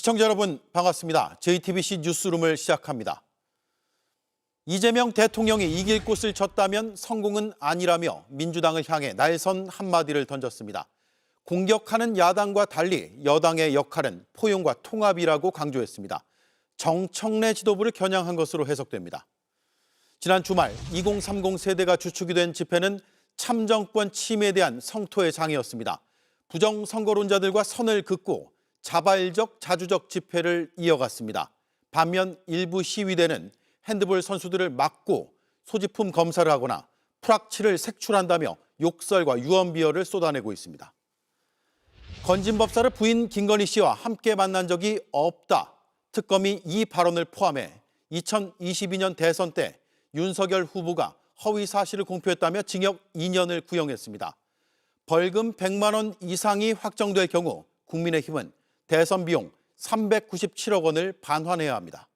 시청자 여러분 반갑습니다. JTBC 뉴스룸을 시작합니다. 이재명 대통령이 이길 곳을 졌다면 성공은 아니라며 민주당을 향해 날선 한마디를 던졌습니다. 공격하는 야당과 달리 여당의 역할은 포용과 통합이라고 강조했습니다. 정청래 지도부를 겨냥한 것으로 해석됩니다. 지난 주말 2030 세대가 주축이 된 집회는 참정권 침해에 대한 성토의 장이었습니다. 부정선거론자들과 선을 긋고 자발적 자주적 집회를 이어갔습니다. 반면 일부 시위대는 핸드볼 선수들을 막고 소지품 검사를 하거나 프락치를 색출한다며 욕설과 유언비어를 쏟아내고 있습니다. 건진법사를 부인 김건희 씨와 함께 만난 적이 없다. 특검이 이 발언을 포함해 2022년 대선 때 윤석열 후보가 허위 사실을 공표했다며 징역 2년을 구형했습니다. 벌금 100만 원 이상이 확정될 경우 국민의힘은 대선 비용 397억 원을 반환해야 합니다.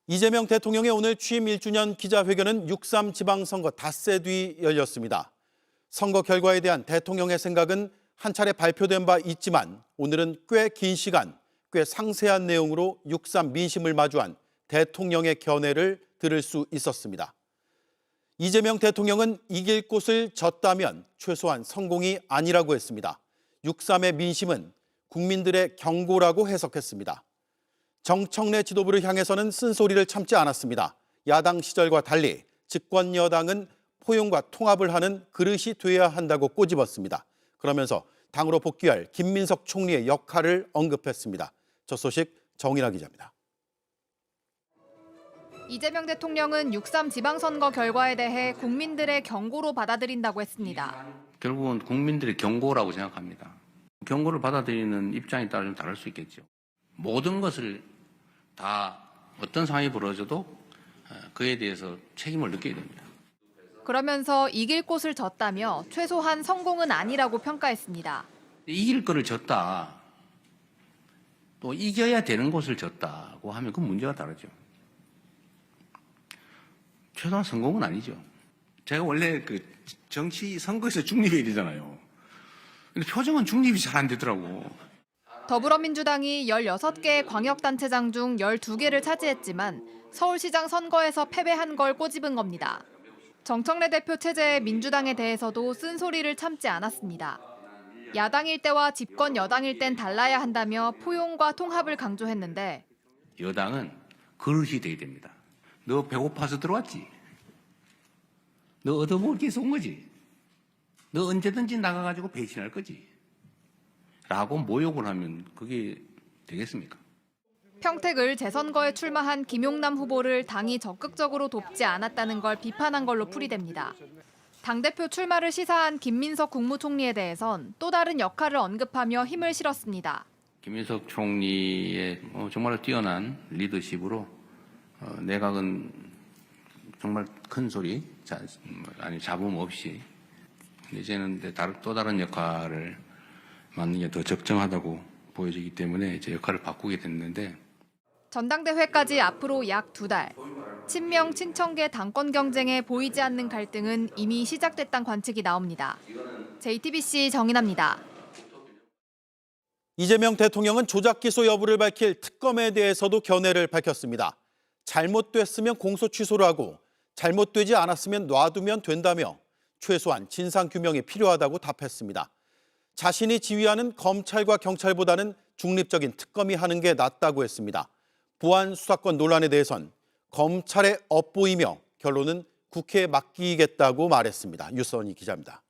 이재명 대통령의 오늘 취임 1주년 기자회견은 6.3 지방선거 닷새 뒤 열렸습니다. 선거 결과에 대한 대통령의 생각은 한 차례 발표된 바 있지만 오늘은 꽤 긴 시간, 꽤 상세한 내용으로 6.3 민심을 마주한 대통령의 견해를 들을 수 있었습니다. 이재명 대통령은 이길 곳을 졌다면 최소한 성공이 아니라고 했습니다. 6.3의 민심은 국민들의 경고라고 해석했습니다. 정청래 지도부를 향해서는 쓴소리를 참지 않았습니다. 야당 시절과 달리 집권 여당은 포용과 통합을 하는 그릇이 돼야 한다고 꼬집었습니다. 그러면서 당으로 복귀할 김민석 총리의 역할을 언급했습니다. 저 소식 정인아 기자입니다. 이재명 대통령은 6.3 지방선거 결과에 대해 국민들의 경고로 받아들인다고 했습니다. 결국은 국민들의 경고라고 생각합니다. 경고를 받아들이는 입장에 따라 좀 다를 수 있겠죠. 모든 것을 다 어떤 상황이 벌어져도 그에 대해서 책임을 느껴야 됩니다. 그러면서 이길 곳을 졌다며 최소한 성공은 아니라고 평가했습니다. 이길 거를 졌다. 또 이겨야 되는 곳을 졌다고 하면 그 문제가 다르죠. 최소한 성공은 아니죠. 제가 원래 그 정치 선거에서 중립해야 되잖아요. 근데 표정은 중립이 잘 안 되더라고. 더불어민주당이 16개의 광역단체장 중 12개를 차지했지만 서울시장 선거에서 패배한 걸 꼬집은 겁니다. 정청래 대표 체제의 민주당에 대해서도 쓴소리를 참지 않았습니다. 야당일 때와 집권 여당일 땐 달라야 한다며 포용과 통합을 강조했는데 여당은 그릇이 돼야 됩니다. 너 배고파서 들어왔지? 너 얻어먹을 게 있어 온 거지? 너 언제든지 나가가지고 배신할 거지? 라고 모욕을 하면 그게 되겠습니까? 평택을 재선거에 출마한 김용남 후보를 당이 적극적으로 돕지 않았다는 걸 비판한 걸로 풀이됩니다. 당대표 출마를 시사한 김민석 국무총리에 대해선 또 다른 역할을 언급하며 힘을 실었습니다. 김민석 총리의 정말 뛰어난 리더십으로 내각은 정말 큰 소리, 잡음 없이 이제는 또 다른 역할을 맡는 게 더 적정하다고 보여지기 때문에 이제 역할을 바꾸게 됐는데 전당대회까지 앞으로 약 2달. 친명 친청계 당권 경쟁에 보이지 않는 갈등은 이미 시작됐다는 관측이 나옵니다. JTBC 정인아입니다. 이재명 대통령은 조작 기소 여부를 밝힐 특검에 대해서도 견해를 밝혔습니다. 잘못됐으면 공소 취소를 하고 잘못되지 않았으면 놔두면 된다며 최소한 진상규명이 필요하다고 답했습니다. 자신이 지휘하는 검찰과 경찰보다는 중립적인 특검이 하는 게 낫다고 했습니다. 보안 수사권 논란에 대해선 검찰에 엇보이며 결론은 국회에 맡기겠다고 말했습니다. 유선희 기자입니다.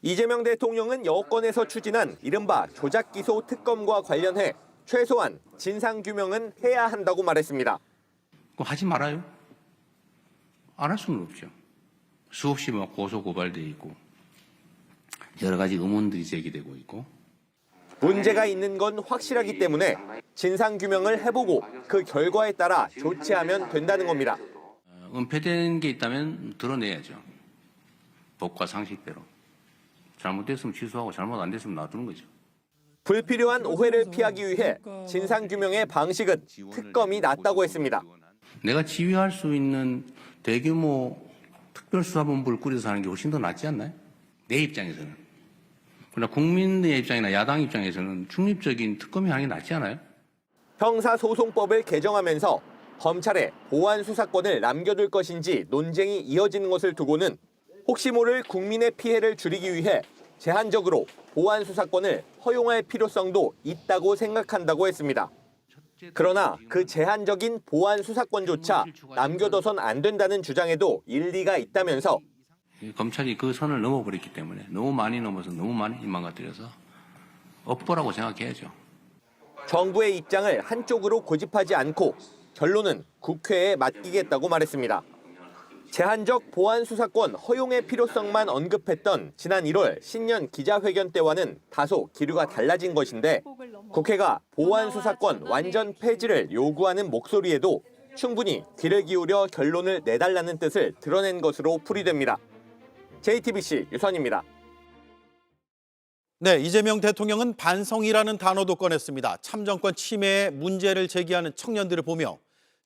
이재명 대통령은 여권에서 추진한 이른바 조작기소 특검과 관련해 최소한 진상규명은 해야 한다고 말했습니다. 하지 말아요. 안 할 수는 없죠. 수없이 고소 고발돼 있고 여러 가지 의문들이 제기되고 있고 문제가 있는 건 확실하기 때문에 진상규명을 해보고 그 결과에 따라 조치하면 된다는 겁니다. 은폐된 게 있다면 드러내야죠. 법과 상식대로. 잘못됐으면 취소하고 잘못 안 됐으면 놔두는 거죠. 불필요한 오해를 피하기 위해 진상규명의 방식은 특검이 낫다고 했습니다. 내가 지휘할 수 있는 대규모 특별수사본부를 꾸려서 하는 게 훨씬 더 낫지 않나요? 내 입장에서는. 그러나 국민의 입장이나 야당 입장에서는 중립적인 특검이 하는 게 낫지 않아요? 형사소송법을 개정하면서 검찰에 보안 수사권을 남겨둘 것인지 논쟁이 이어지는 것을 두고는 혹시 모를 국민의 피해를 줄이기 위해 제한적으로 보안 수사권을 허용할 필요성도 있다고 생각한다고 했습니다. 그러나 그 제한적인 보안 수사권조차 남겨둬선 안 된다는 주장에도 일리가 있다면서 검찰이 그 선을 넘어버렸기 때문에 너무 많이 넘어서 너무 많이 망가뜨려서 업보라고 생각해야죠. 정부의 입장을 한쪽으로 고집하지 않고 결론은 국회에 맡기겠다고 말했습니다. 제한적 보안 수사권 허용의 필요성만 언급했던 지난 1월 신년 기자회견 때와는 다소 기류가 달라진 것인데 국회가 보안 수사권 완전 폐지를 요구하는 목소리에도 충분히 귀를 기울여 결론을 내달라는 뜻을 드러낸 것으로 풀이됩니다. JTBC 유선입니다. 네, 이재명 대통령은 반성이라는 단어도 꺼냈습니다. 참정권 침해에 문제를 제기하는 청년들을 보며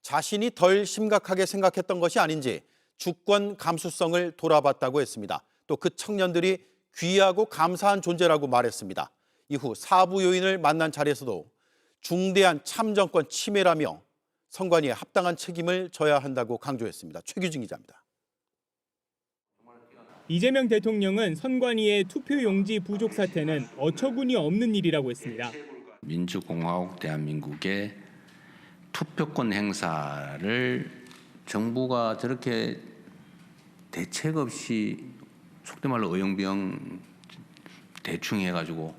자신이 덜 심각하게 생각했던 것이 아닌지 주권 감수성을 돌아봤다고 했습니다. 또 그 청년들이 귀하고 감사한 존재라고 말했습니다. 이후 사부 요인을 만난 자리에서도 중대한 참정권 침해라며 선관위에 합당한 책임을 져야 한다고 강조했습니다. 최규진 기자입니다. 이재명 대통령은 선관위의 투표용지 부족 사태는 어처구니 없는 일이라고 했습니다. 민주공화국 대한민국의 투표권 행사를 정부가 저렇게 대책 없이 속된 말로 어영부영 대충 해가지고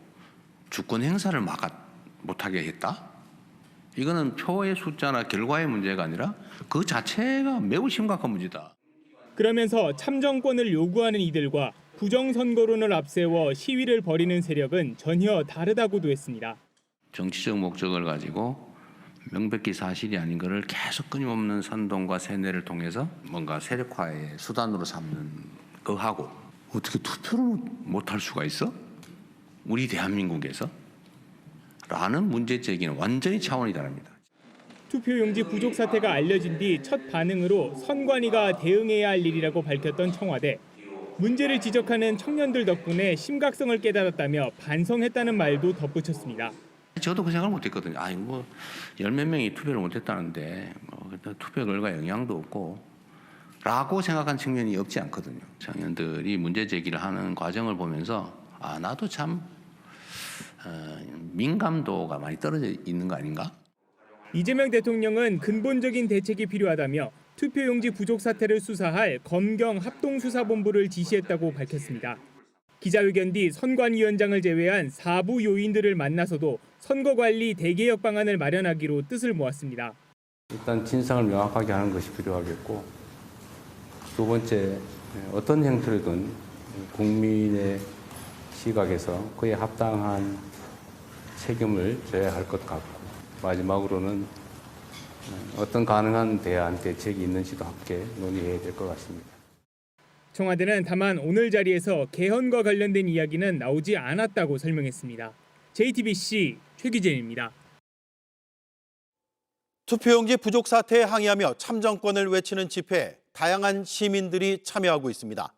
주권 행사를 못하게 했다? 이거는 표의 숫자나 결과의 문제가 아니라 그 자체가 매우 심각한 문제다. 그러면서 참정권을 요구하는 이들과 부정선거론을 앞세워 시위를 벌이는 세력은 전혀 다르다고도 했습니다. 정치적 목적을 가지고 명백히 사실이 아닌 것을 계속 끊임없는 선동과 세뇌를 통해서 뭔가 세력화의 수단으로 삼는 거하고 어떻게 투표를 못할 수가 있어? 우리 대한민국에서? 라는 문제 제기는 완전히 차원이 다릅니다. 투표용지 부족 사태가 알려진 뒤 첫 반응으로 선관위가 대응해야 할 일이라고 밝혔던 청와대. 문제를 지적하는 청년들 덕분에 심각성을 깨달았다며 반성했다는 말도 덧붙였습니다. 저도 그 생각을 못했거든요. 뭐 10몇 명이 투표를 못했다는데 투표 결과 영향도 없고 라고 생각한 측면이 없지 않거든요. 청년들이 문제 제기를 하는 과정을 보면서 나도 참 민감도가 많이 떨어져 있는 거 아닌가? 이재명 대통령은 근본적인 대책이 필요하다며 투표용지 부족 사태를 수사할 검경 합동수사본부를 지시했다고 밝혔습니다. 기자회견 뒤 선관위원장을 제외한 4부 요인들을 만나서도 선거관리 대개혁 방안을 마련하기로 뜻을 모았습니다. 일단 진상을 명확하게 하는 것이 필요하겠고 두 번째 어떤 형태로든 국민의 시각에서 그에 합당한 책임을 져야 할 것 같고 마지막으로는 어떤 가능한 대안, 대책이 있는지도 함께 논의해야 될 것 같습니다. 청와대는 다만 오늘 자리에서 개헌과 관련된 이야기는 나오지 않았다고 설명했습니다. JTBC 최규진입니다. 투표용지 부족 사태에 항의하며 참정권을 외치는 집회에 다양한 시민들이 참여하고 있습니다.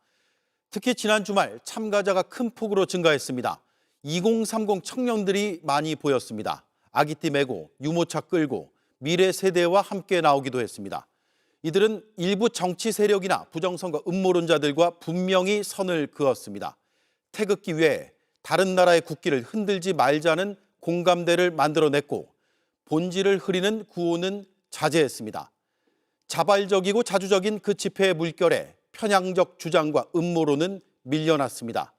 특히 지난 주말 참가자가 큰 폭으로 증가했습니다. 2030 청년들이 많이 보였습니다. 아기띠 메고 유모차 끌고 미래 세대와 함께 나오기도 했습니다. 이들은 일부 정치 세력이나 부정선거 음모론자들과 분명히 선을 그었습니다. 태극기 외에 다른 나라의 국기를 흔들지 말자는 공감대를 만들어냈고 본질을 흐리는 구호는 자제했습니다. 자발적이고 자주적인 그 집회의 물결에 편향적 주장과 음모론은 밀려났습니다.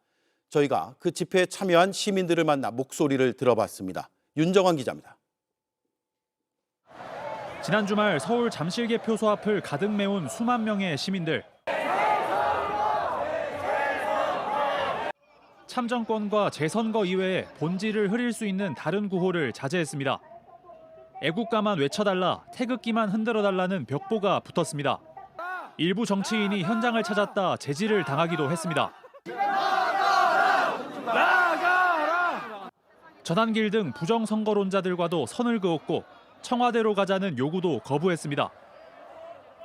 저희가 그 집회에 참여한 시민들을 만나 목소리를 들어봤습니다. 윤정환 기자입니다. 지난 주말 서울 잠실계 표소 앞을 가득 메운 수만 명의 시민들. 참정권과 재선거 이외에 본질을 흐릴 수 있는 다른 구호를 자제했습니다. 애국가만 외쳐달라, 태극기만 흔들어달라는 벽보가 붙었습니다. 일부 정치인이 현장을 찾았다 제지를 당하기도 했습니다. 전한길 등 부정선거론자들과도 선을 그었고 청와대로 가자는 요구도 거부했습니다.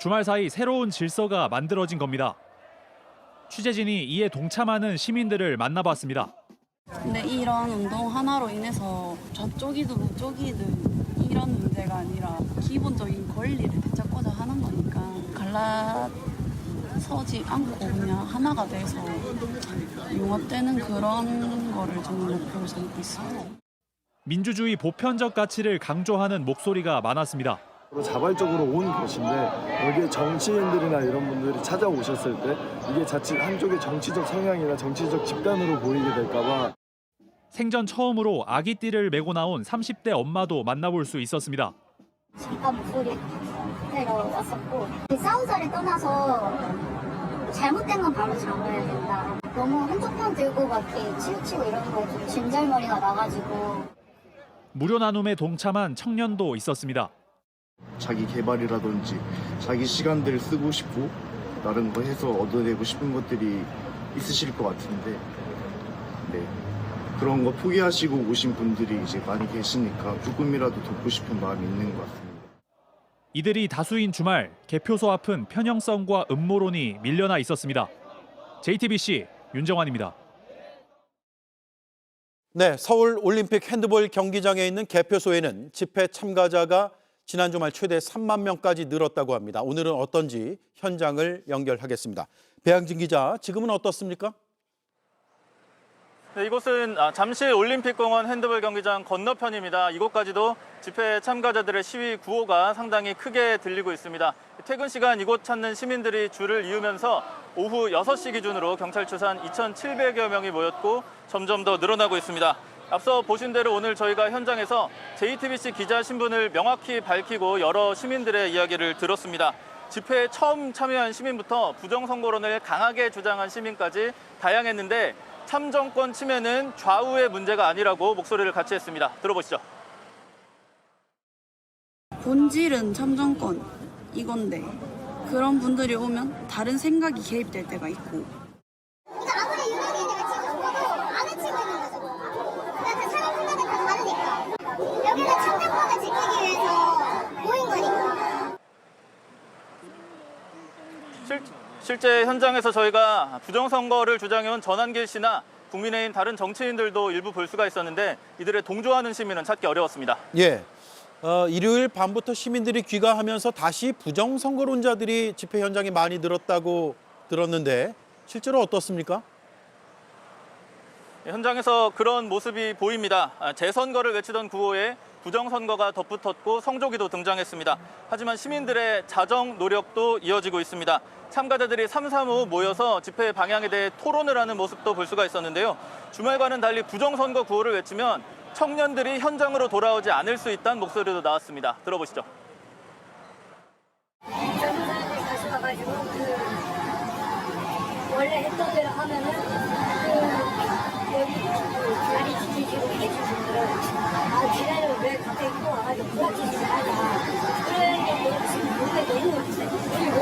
주말 사이 새로운 질서가 만들어진 겁니다. 취재진이 이에 동참하는 시민들을 만나봤습니다. 근데 이런 운동 하나로 인해서 저쪽이든 저쪽이든 이런 문제가 아니라 기본적인 권리를 되찾고자 하는 거니까 갈라서지 않고 그냥 하나가 돼서 융합되는 그런 거를 저는 목표로 삼고 있어요. 민주주의 보편적 가치를 강조하는 목소리가 많았습니다. 자발적으로 온 곳인데 여기에 정치인들이나 이런 분들이 찾아오셨을 때 이게 자칫 한쪽의 정치적 성향이나 정치적 집단으로 보이게 될까 봐 생전 처음으로 아기띠를 메고 나온 30대 엄마도 만나볼 수 있었습니다. 잠깐 목소리 내가 왔었고 싸우자를 떠나서 잘못된 건 바로 잡아야 된다. 너무 한쪽 편 들고 막 이렇게 치우치고 이러는 거에 좀 진절머리가 나가지고 무료 나눔에 동참한 청년도 있었습니다. 자기 개발이라든지 자기 시간들을 쓰고 싶고 다른 거 해서 얻어내고 싶은 것들이 있으실 것 같은데 네. 그런 거 포기하시고 오신 분들이 이제 많이 계시니까 조금이라도 돕고 싶은 마음이 있는 것 같습니다. 이들이 다수인 주말 개표소 앞은 편향성과 음모론이 밀려나 있었습니다. JTBC 윤정환입니다. 네, 서울 올림픽 핸드볼 경기장에 있는 개표소에는 집회 참가자가 지난 주말 최대 3만 명까지 늘었다고 합니다. 오늘은 어떤지 현장을 연결하겠습니다. 배양진 기자, 지금은 어떻습니까? 네, 이곳은 잠실 올림픽공원 핸드볼 경기장 건너편입니다. 이곳까지도 집회 참가자들의 시위 구호가 상당히 크게 들리고 있습니다. 퇴근 시간 이곳 찾는 시민들이 줄을 이으면서 오후 6시 기준으로 경찰 추산 2,700여 명이 모였고 점점 더 늘어나고 있습니다. 앞서 보신 대로 오늘 저희가 현장에서 JTBC 기자 신분을 명확히 밝히고 여러 시민들의 이야기를 들었습니다. 집회에 처음 참여한 시민부터 부정선거론을 강하게 주장한 시민까지 다양했는데 참정권 침해는 좌우의 문제가 아니라고 목소리를 같이 했습니다. 들어보시죠. 본질은 참정권 이건데 그런 분들이 오면 다른 생각이 개입될 때가 있고 그러니까 아무리 유명인이가 치고 싶어도 안 치고 있는 거죠. 그러니까 사람 생각이 다 다르니까 여기는 참정권을 지키기 위해서 모인 거니까. 실제 현장에서 저희가 부정선거를 주장해온 전한길 씨나 국민의힘 다른 정치인들도 일부 볼 수가 있었는데 이들의 동조하는 시민은 찾기 어려웠습니다. 예, 일요일 밤부터 시민들이 귀가하면서 다시 부정선거론자들이 집회 현장에 많이 늘었다고 들었는데 실제로 어떻습니까? 현장에서 그런 모습이 보입니다. 재선거를 외치던 구호에 부정선거가 덧붙었고 성조기도 등장했습니다. 하지만 시민들의 자정 노력도 이어지고 있습니다. 참가자들이 3-3-5 모여서 집회 방향에 대해 토론을 하는 모습도 볼 수가 있었는데요. 주말과는 달리 부정선거 구호를 외치면 청년들이 현장으로 돌아오지 않을 수 있다는 목소리도 나왔습니다. 들어보시죠. 젊은 사람들이 다시 와가지고 원래 했던 대로 하면은 여기 자리 지키시고 계신 분들은 지난해 왜 갑자기 또 와가지고 부닥치지 하냐. 그런 게 지금 몸에 너무 그리고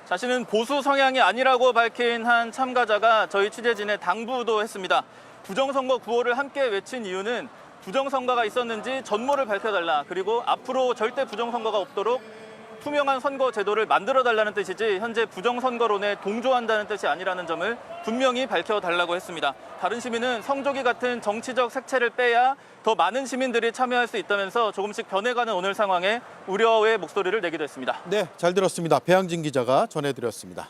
자신은 보수 성향이 아니라고 밝힌 한 참가자가 저희 취재진에 당부도 했습니다. 부정선거 구호를 함께 외친 이유는 부정선거가 있었는지 전모를 밝혀달라. 그리고 앞으로 절대 부정선거가 없도록 투명한 선거 제도를 만들어달라는 뜻이지 현재 부정선거론에 동조한다는 뜻이 아니라는 점을 분명히 밝혀달라고 했습니다. 다른 시민은 성조기 같은 정치적 색채를 빼야 더 많은 시민들이 참여할 수 있다면서 조금씩 변해가는 오늘 상황에 우려의 목소리를 내기도 했습니다. 네, 잘 들었습니다. 배양진 기자가 전해드렸습니다.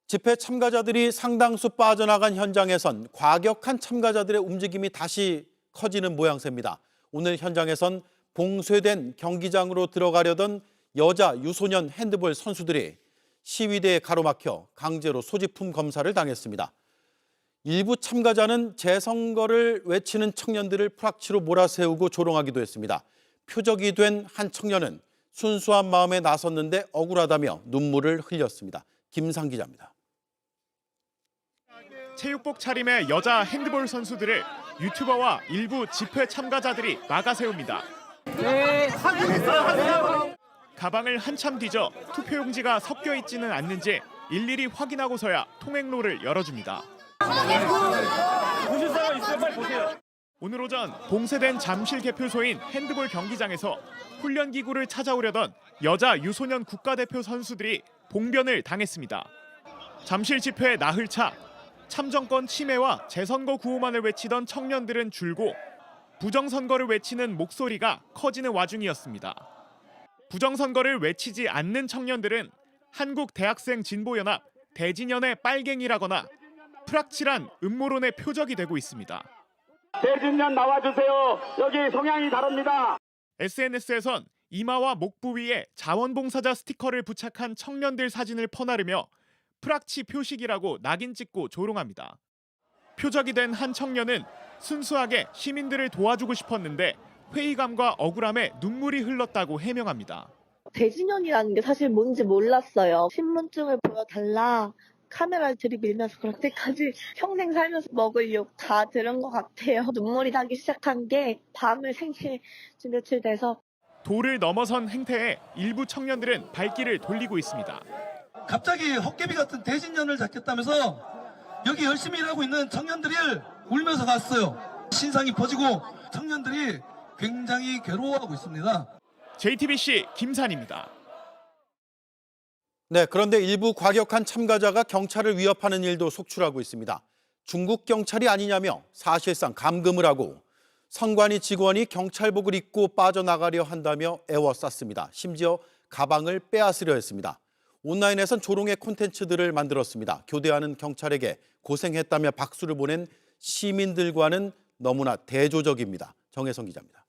집회 참가자들이 상당수 빠져나간 현장에선 과격한 참가자들의 움직임이 다시 커지는 모양새입니다. 오늘 현장에선 봉쇄된 경기장으로 들어가려던 여자 유소년 핸드볼 선수들이 시위대에 가로막혀 강제로 소지품 검사를 당했습니다. 일부 참가자는 재선거를 외치는 청년들을 프락치로 몰아세우고 조롱하기도 했습니다. 표적이 된 한 청년은 순수한 마음에 나섰는데 억울하다며 눈물을 흘렸습니다. 김상 기자입니다. 체육복 차림의 여자 핸드볼 선수들을 유튜버와 일부 집회 참가자들이 막아세웁니다. 가방을 한참 뒤져 투표용지가 섞여 있지는 않는지 일일이 확인하고서야 통행로를 열어줍니다. 오늘 오전 봉쇄된 잠실 개표소인 핸드볼 경기장에서 훈련기구를 찾아오려던 여자 유소년 국가대표 선수들이 봉변을 당했습니다. 잠실 집회 나흘차, 참정권 침해와 재선거 구호만을 외치던 청년들은 줄고 부정선거를 외치는 목소리가 커지는 와중이었습니다. 부정선거를 외치지 않는 청년들은 한국대학생진보연합, 대진연의 빨갱이라거나 프락칠한 음모론의 표적이 되고 있습니다. 대진연 나와주세요. 여기 성향이 다릅니다. SNS에선 이마와 목 부위에 자원봉사자 스티커를 부착한 청년들 사진을 퍼나르며 프락치 표식이라고 낙인 찍고 조롱합니다. 표적이 된 한 청년은 순수하게 시민들을 도와주고 싶었는데 회의감과 억울함에 눈물이 흘렀다고 해명합니다. 대진연이라는 게 사실 뭔지 몰랐어요. 신분증을 보여달라. 카메라를 들이밀면서 그렇게까지 평생 살면서 먹을 욕 다 들은 것 같아요. 눈물이 나기 시작한 게 밤을 새게 며칠 돼서. 도를 넘어선 행태에 일부 청년들은 발길을 돌리고 있습니다. 갑자기 헛개비 같은 대진연을 잡겠다면서 여기 열심히 일하고 있는 청년들이 울면서 갔어요. 신상이 퍼지고 청년들이 굉장히 괴로워하고 있습니다. JTBC 김산입니다. 네, 그런데 일부 과격한 참가자가 경찰을 위협하는 일도 속출하고 있습니다. 중국 경찰이 아니냐며 사실상 감금을 하고 선관위 직원이 경찰복을 입고 빠져나가려 한다며 애워쌌습니다. 심지어 가방을 빼앗으려 했습니다. 온라인에선 조롱의 콘텐츠들을 만들었습니다. 교대하는 경찰에게 고생했다며 박수를 보낸 시민들과는 너무나 대조적입니다. 정혜성 기자입니다.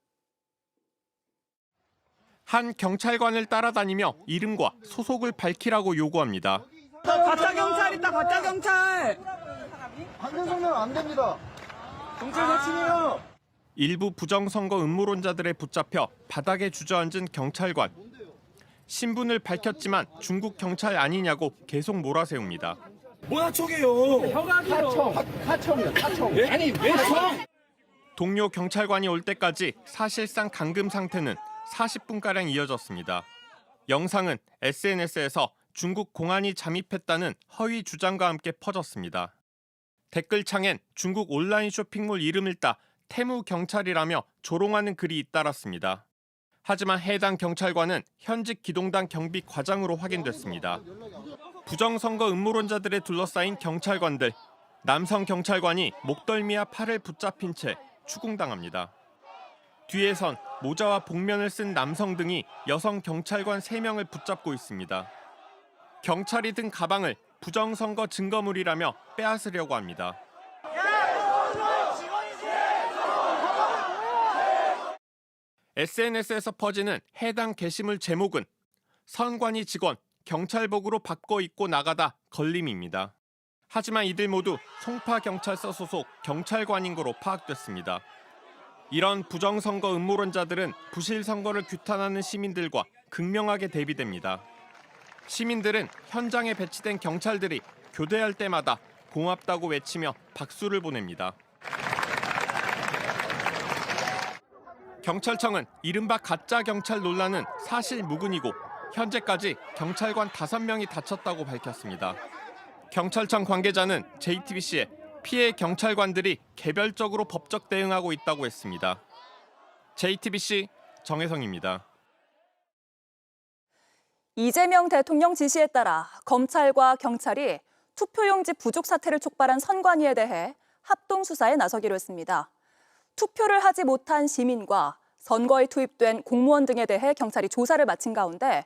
한 경찰관을 따라다니며 이름과 소속을 밝히라고 요구합니다. 가짜 경찰 있다. 가짜 경찰. 안전성명 안 됩니다. 경찰 사칭이에요. 일부 부정선거 음모론자들에 붙잡혀 바닥에 주저앉은 경찰관. 신분을 밝혔지만 중국 경찰 아니냐고 계속 몰아세웁니다. 뭐야 저게요? 하청이요. 하청. 예? 아니 왜 청? 동료 경찰관이 올 때까지 사실상 감금 상태는 40분가량 이어졌습니다. 영상은 SNS에서 중국 공안이 잠입했다는 허위 주장과 함께 퍼졌습니다. 댓글창엔 중국 온라인 쇼핑몰 이름을 따 태무 경찰이라며 조롱하는 글이 잇따랐습니다. 하지만 해당 경찰관은 현직 기동단 경비 과장으로 확인됐습니다. 부정선거 음모론자들에 둘러싸인 경찰관들, 남성 경찰관이 목덜미와 팔을 붙잡힌 채 추궁당합니다. 뒤에선 모자와 복면을 쓴 남성 등이 여성 경찰관 3명을 붙잡고 있습니다. 경찰이 든 가방을 부정선거 증거물이라며 빼앗으려고 합니다. SNS에서 퍼지는 해당 게시물 제목은 선관위 직원, 경찰복으로 바꿔 입고 나가다 걸림입니다. 하지만 이들 모두 송파경찰서 소속 경찰관인 거로 파악됐습니다. 이런 부정선거 음모론자들은 부실선거를 규탄하는 시민들과 극명하게 대비됩니다. 시민들은 현장에 배치된 경찰들이 교대할 때마다 고맙다고 외치며 박수를 보냅니다. 경찰청은 이른바 가짜 경찰 논란은 사실 무근이고 현재까지 경찰관 5명이 다쳤다고 밝혔습니다. 경찰청 관계자는 JTBC에 피해 경찰관들이 개별적으로 법적 대응하고 있다고 했습니다. JTBC 정혜성입니다. 이재명 대통령 지시에 따라 검찰과 경찰이 투표용지 부족 사태를 촉발한 선관위에 대해 합동수사에 나서기로 했습니다. 투표를 하지 못한 시민과 선거에 투입된 공무원 등에 대해 경찰이 조사를 마친 가운데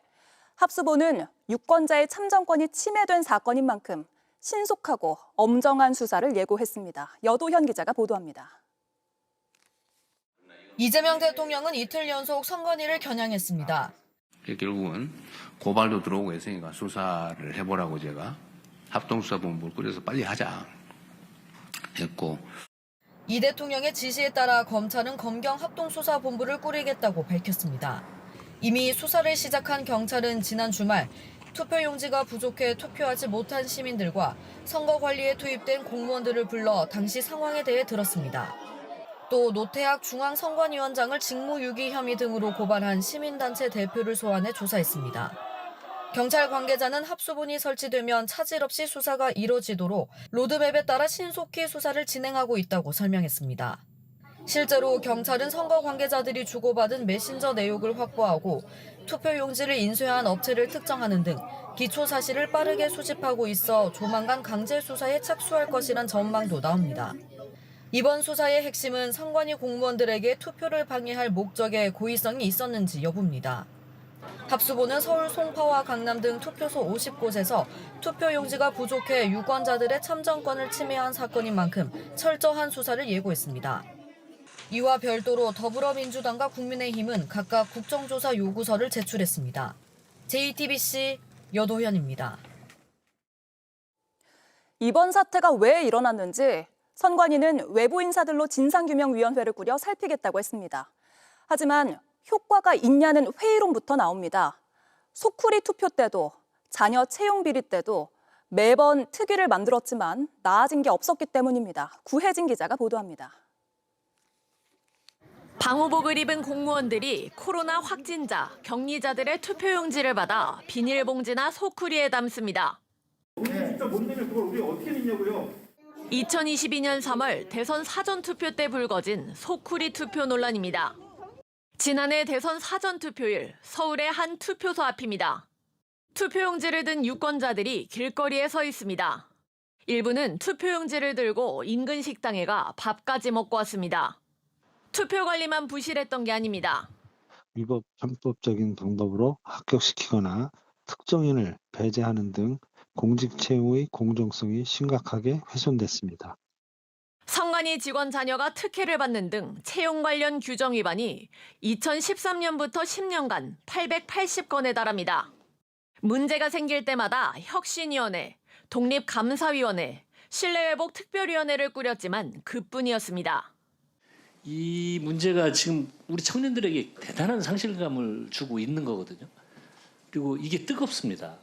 합수본은 유권자의 참정권이 침해된 사건인 만큼 신속하고 엄정한 수사를 예고했습니다. 여도현 기자가 보도합니다. 이재명 대통령은 이틀 연속 선관위를 겨냥했습니다. 결국은 고발도 들어오고 했으니까 수사를 해보라고 제가 합동수사본부를 꾸려서 빨리 하자 했고, 이 대통령의 지시에 따라 검찰은 검경합동수사본부를 꾸리겠다고 밝혔습니다. 이미 수사를 시작한 경찰은 지난 주말 투표용지가 부족해 투표하지 못한 시민들과 선거 관리에 투입된 공무원들을 불러 당시 상황에 대해 들었습니다. 또 노태학 중앙선관위원장을 직무유기 혐의 등으로 고발한 시민단체 대표를 소환해 조사했습니다. 경찰 관계자는 합수본이 설치되면 차질 없이 수사가 이뤄지도록 로드맵에 따라 신속히 수사를 진행하고 있다고 설명했습니다. 실제로 경찰은 선거 관계자들이 주고받은 메신저 내용을 확보하고 투표용지를 인쇄한 업체를 특정하는 등 기초 사실을 빠르게 수집하고 있어 조만간 강제 수사에 착수할 것이란 전망도 나옵니다. 이번 수사의 핵심은 선관위 공무원들에게 투표를 방해할 목적의 고의성이 있었는지 여부입니다. 합수보는 서울 송파와 강남 등 투표소 50곳에서 투표용지가 부족해 유권자들의 참정권을 침해한 사건인 만큼 철저한 수사를 예고했습니다. 이와 별도로 더불어민주당과 국민의힘은 각각 국정조사 요구서를 제출했습니다. JTBC 여도현입니다. 이번 사태가 왜 일어났는지 선관위는 외부 인사들로 진상규명위원회를 꾸려 살피겠다고 했습니다. 하지만 효과가 있냐는 회의론부터 나옵니다. 소쿠리 투표 때도 자녀 채용 비리 때도 매번 특위를 만들었지만 나아진 게 없었기 때문입니다. 구혜진 기자가 보도합니다. 방호복을 입은 공무원들이 코로나 확진자, 격리자들의 투표용지를 받아 비닐봉지나 소쿠리에 담습니다. 진짜 못 내면 그걸 우리 어떻게 믿냐고요? 2022년 3월 대선 사전투표 때 불거진 소쿠리 투표 논란입니다. 지난해 대선 사전투표일 서울의 한 투표소 앞입니다. 투표용지를 든 유권자들이 길거리에 서 있습니다. 일부는 투표용지를 들고 인근 식당에 가 밥까지 먹고 왔습니다. 투표 관리만 부실했던 게 아닙니다. 위법 편법적인 방법으로 합격시키거나 특정인을 배제하는 등 공직 채용의 공정성이 심각하게 훼손됐습니다. 선관위 직원 자녀가 특혜를 받는 등 채용 관련 규정 위반이 2013년부터 10년간 880건에 달합니다. 문제가 생길 때마다 혁신위원회, 독립감사위원회, 신뢰회복 특별위원회를 꾸렸지만 그뿐이었습니다. 이 문제가 지금 우리 청년들에게 대단한 상실감을 주고 있는 거거든요. 그리고 이게 뜨겁습니다.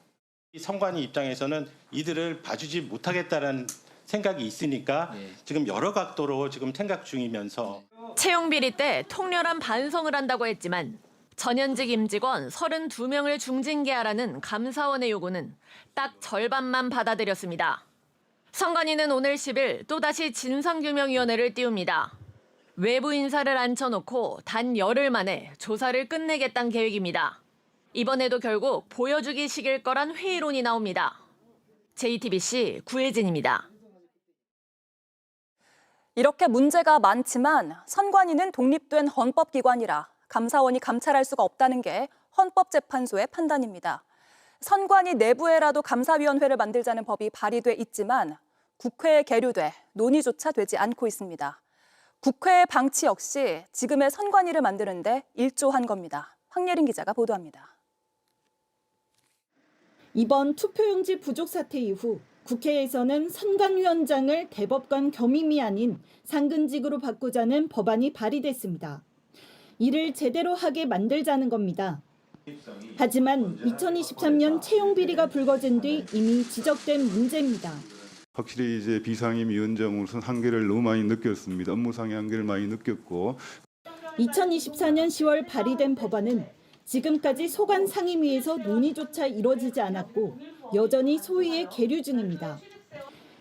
선관위 입장에서는 이들을 봐주지 못하겠다는 생각이 있으니까 지금 여러 각도로 지금 생각 중이면서 채용 비리 때 통렬한 반성을 한다고 했지만 전현직 임직원 32명을 중징계하라는 감사원의 요구는 딱 절반만 받아들였습니다. 선관위는 오늘 10일 또다시 진상규명위원회를 띄웁니다. 외부 인사를 앉혀놓고 단 열흘 만에 조사를 끝내겠다는 계획입니다. 이번에도 결국 보여주기식일 거란 회의론이 나옵니다. JTBC 구혜진입니다. 이렇게 문제가 많지만 선관위는 독립된 헌법기관이라 감사원이 감찰할 수가 없다는 게 헌법재판소의 판단입니다. 선관위 내부에라도 감사위원회를 만들자는 법이 발의돼 있지만 국회에 계류돼 논의조차 되지 않고 있습니다. 국회의 방치 역시 지금의 선관위를 만드는데 일조한 겁니다. 황예린 기자가 보도합니다. 이번 투표용지 부족 사태 이후 국회에서는 선관위원장을 대법관 겸임이 아닌 상근직으로 바꾸자는 법안이 발의됐습니다. 이를 제대로 하게 만들자는 겁니다. 하지만 2023년 채용 비리가 불거진 뒤 이미 지적된 문제입니다. 확실히 이제 비상임 위원장으로서는 한계를 너무 많이 느꼈습니다. 업무상의 한계를 많이 느꼈고 2024년 10월 발의된 법안은 지금까지 소관 상임위에서 논의조차 이뤄지지 않았고 여전히 소위에 계류 중입니다.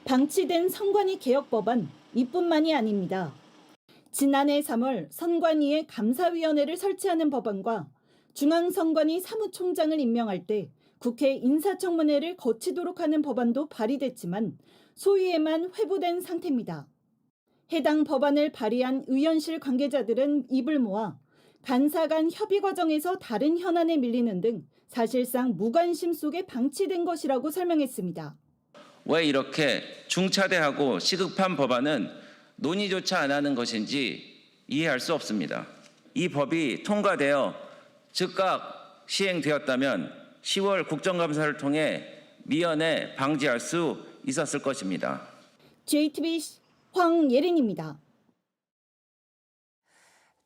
방치된 선관위 개혁 법안 이뿐만이 아닙니다. 지난해 3월 선관위에 감사위원회를 설치하는 법안과 중앙선관위 사무총장을 임명할 때 국회 인사청문회를 거치도록 하는 법안도 발의됐지만 소위에만 회부된 상태입니다. 해당 법안을 발의한 의원실 관계자들은 입을 모아 간사 간 협의 과정에서 다른 현안에 밀리는 등 사실상 무관심 속에 방치된 것이라고 설명했습니다. 왜 이렇게 중차대하고 시급한 법안은 논의조차 안 하는 것인지 이해할 수 없습니다. 이 법이 통과되어 즉각 시행되었다면 10월 국정감사를 통해 미연에 방지할 수 있었을 것입니다. JTBC 황예린입니다.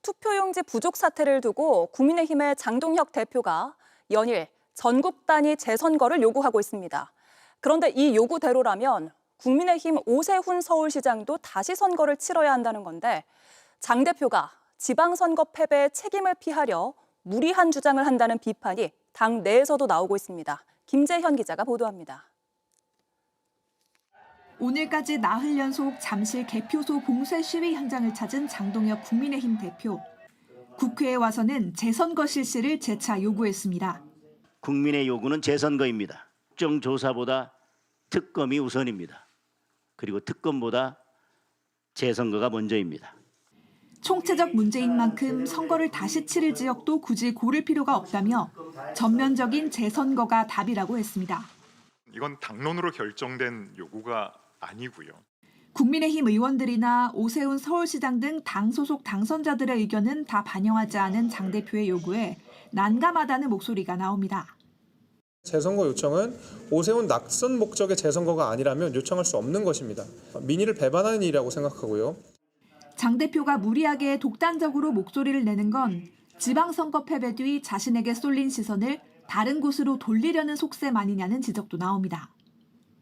투표용지 부족 사태를 두고 국민의힘의 장동혁 대표가 연일 전국 단위 재선거를 요구하고 있습니다. 그런데 이 요구대로라면 국민의힘 오세훈 서울시장도 다시 선거를 치러야 한다는 건데 장 대표가 지방선거 패배의 책임을 피하려 무리한 주장을 한다는 비판이 당 내에서도 나오고 있습니다. 김재현 기자가 보도합니다. 오늘까지 나흘 연속 잠실 개표소 봉쇄 시위 현장을 찾은 장동혁 국민의힘 대표. 국회에 와서는 재선거 실시를 재차 요구했습니다. 국민의 요구는 재선거입니다. 국정조사보다 특검이 우선입니다. 그리고 특검보다 재선거가 먼저입니다. 총체적 문제인 만큼 선거를 다시 치를 지역도 굳이 고를 필요가 없다며 전면적인 재선거가 답이라고 했습니다. 이건 당론으로 결정된 요구가 아니고요. 국민의힘 의원들이나 오세훈 서울시장 등 당 소속 당선자들의 의견은 다 반영하지 않은 장 대표의 요구에 난감하다는 목소리가 나옵니다. 재선거 요청은 오세훈 낙선 목적의 재선거가 아니라면 요청할 수 없는 것입니다. 민의를 배반하는 일이라고 생각하고요. 장 대표가 무리하게 독단적으로 목소리를 내는 건 지방선거 패배 뒤 자신에게 쏠린 시선을 다른 곳으로 돌리려는 속셈 아니냐는 지적도 나옵니다.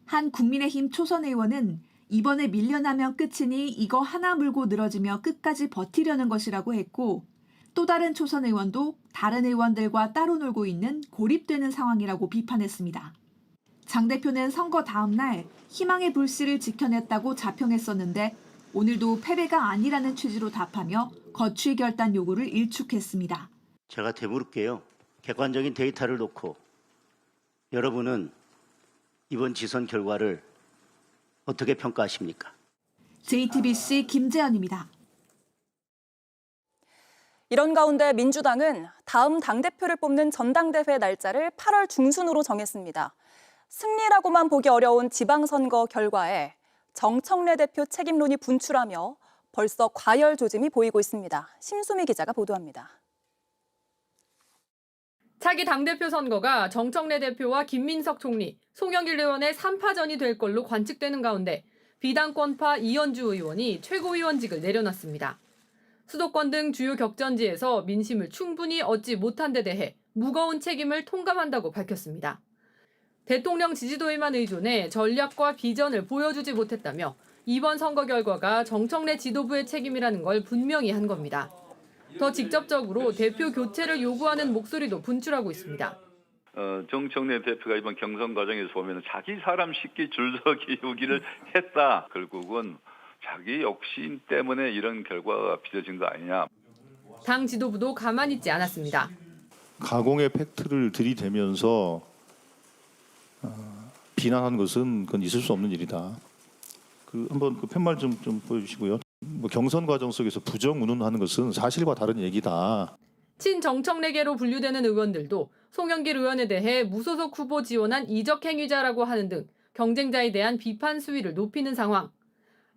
한 국민의힘 초선 의원은 이번에 밀려나면 끝이니 이거 하나 물고 늘어지며 끝까지 버티려는 것이라고 했고, 또 다른 초선 의원도 다른 의원들과 따로 놀고 있는 고립되는 상황이라고 비판했습니다. 장 대표는 선거 다음 날 희망의 불씨를 지켜냈다고 자평했었는데 오늘도 패배가 아니라는 취지로 답하며 거취 결단 요구를 일축했습니다. 제가 되물을게요. 객관적인 데이터를 놓고 여러분은 이번 지선 결과를 어떻게 평가하십니까? JTBC 김재현입니다. 이런 가운데 민주당은 다음 당대표를 뽑는 전당대회 날짜를 8월 중순으로 정했습니다. 승리라고만 보기 어려운 지방선거 결과에 정청래 대표 책임론이 분출하며 벌써 과열 조짐이 보이고 있습니다. 심수미 기자가 보도합니다. 차기 당대표 선거가 정청래 대표와 김민석 총리, 송영길 의원의 3파전이 될 걸로 관측되는 가운데 비당권파 이현주 의원이 최고위원직을 내려놨습니다. 수도권 등 주요 격전지에서 민심을 충분히 얻지 못한 데 대해 무거운 책임을 통감한다고 밝혔습니다. 대통령 지지도에만 의존해 전략과 비전을 보여주지 못했다며 이번 선거 결과가 정청래 지도부의 책임이라는 걸 분명히 한 겁니다. 더 직접적으로 대표 교체를 요구하는 목소리도 분출하고 있습니다. 정청래 대표가 이번 경선 과정에서 보면 자기 사람 쉽게 줄서기우기를 했다. 결국은 자기 욕심 때문에 이런 결과가 빚어진 거 아니냐. 당 지도부도 가만히 있지 않았습니다. 가공의 팩트를 들이대면서 비난한 것은 그건 있을 수 없는 일이다. 한번 그 팻말 좀 보여주시고요. 경선 과정 속에서 부정운운하는 것은 사실과 다른 얘기다. 친정청래계로 분류되는 의원들도 송영길 의원에 대해 무소속 후보 지원한 이적 행위자라고 하는 등 경쟁자에 대한 비판 수위를 높이는 상황.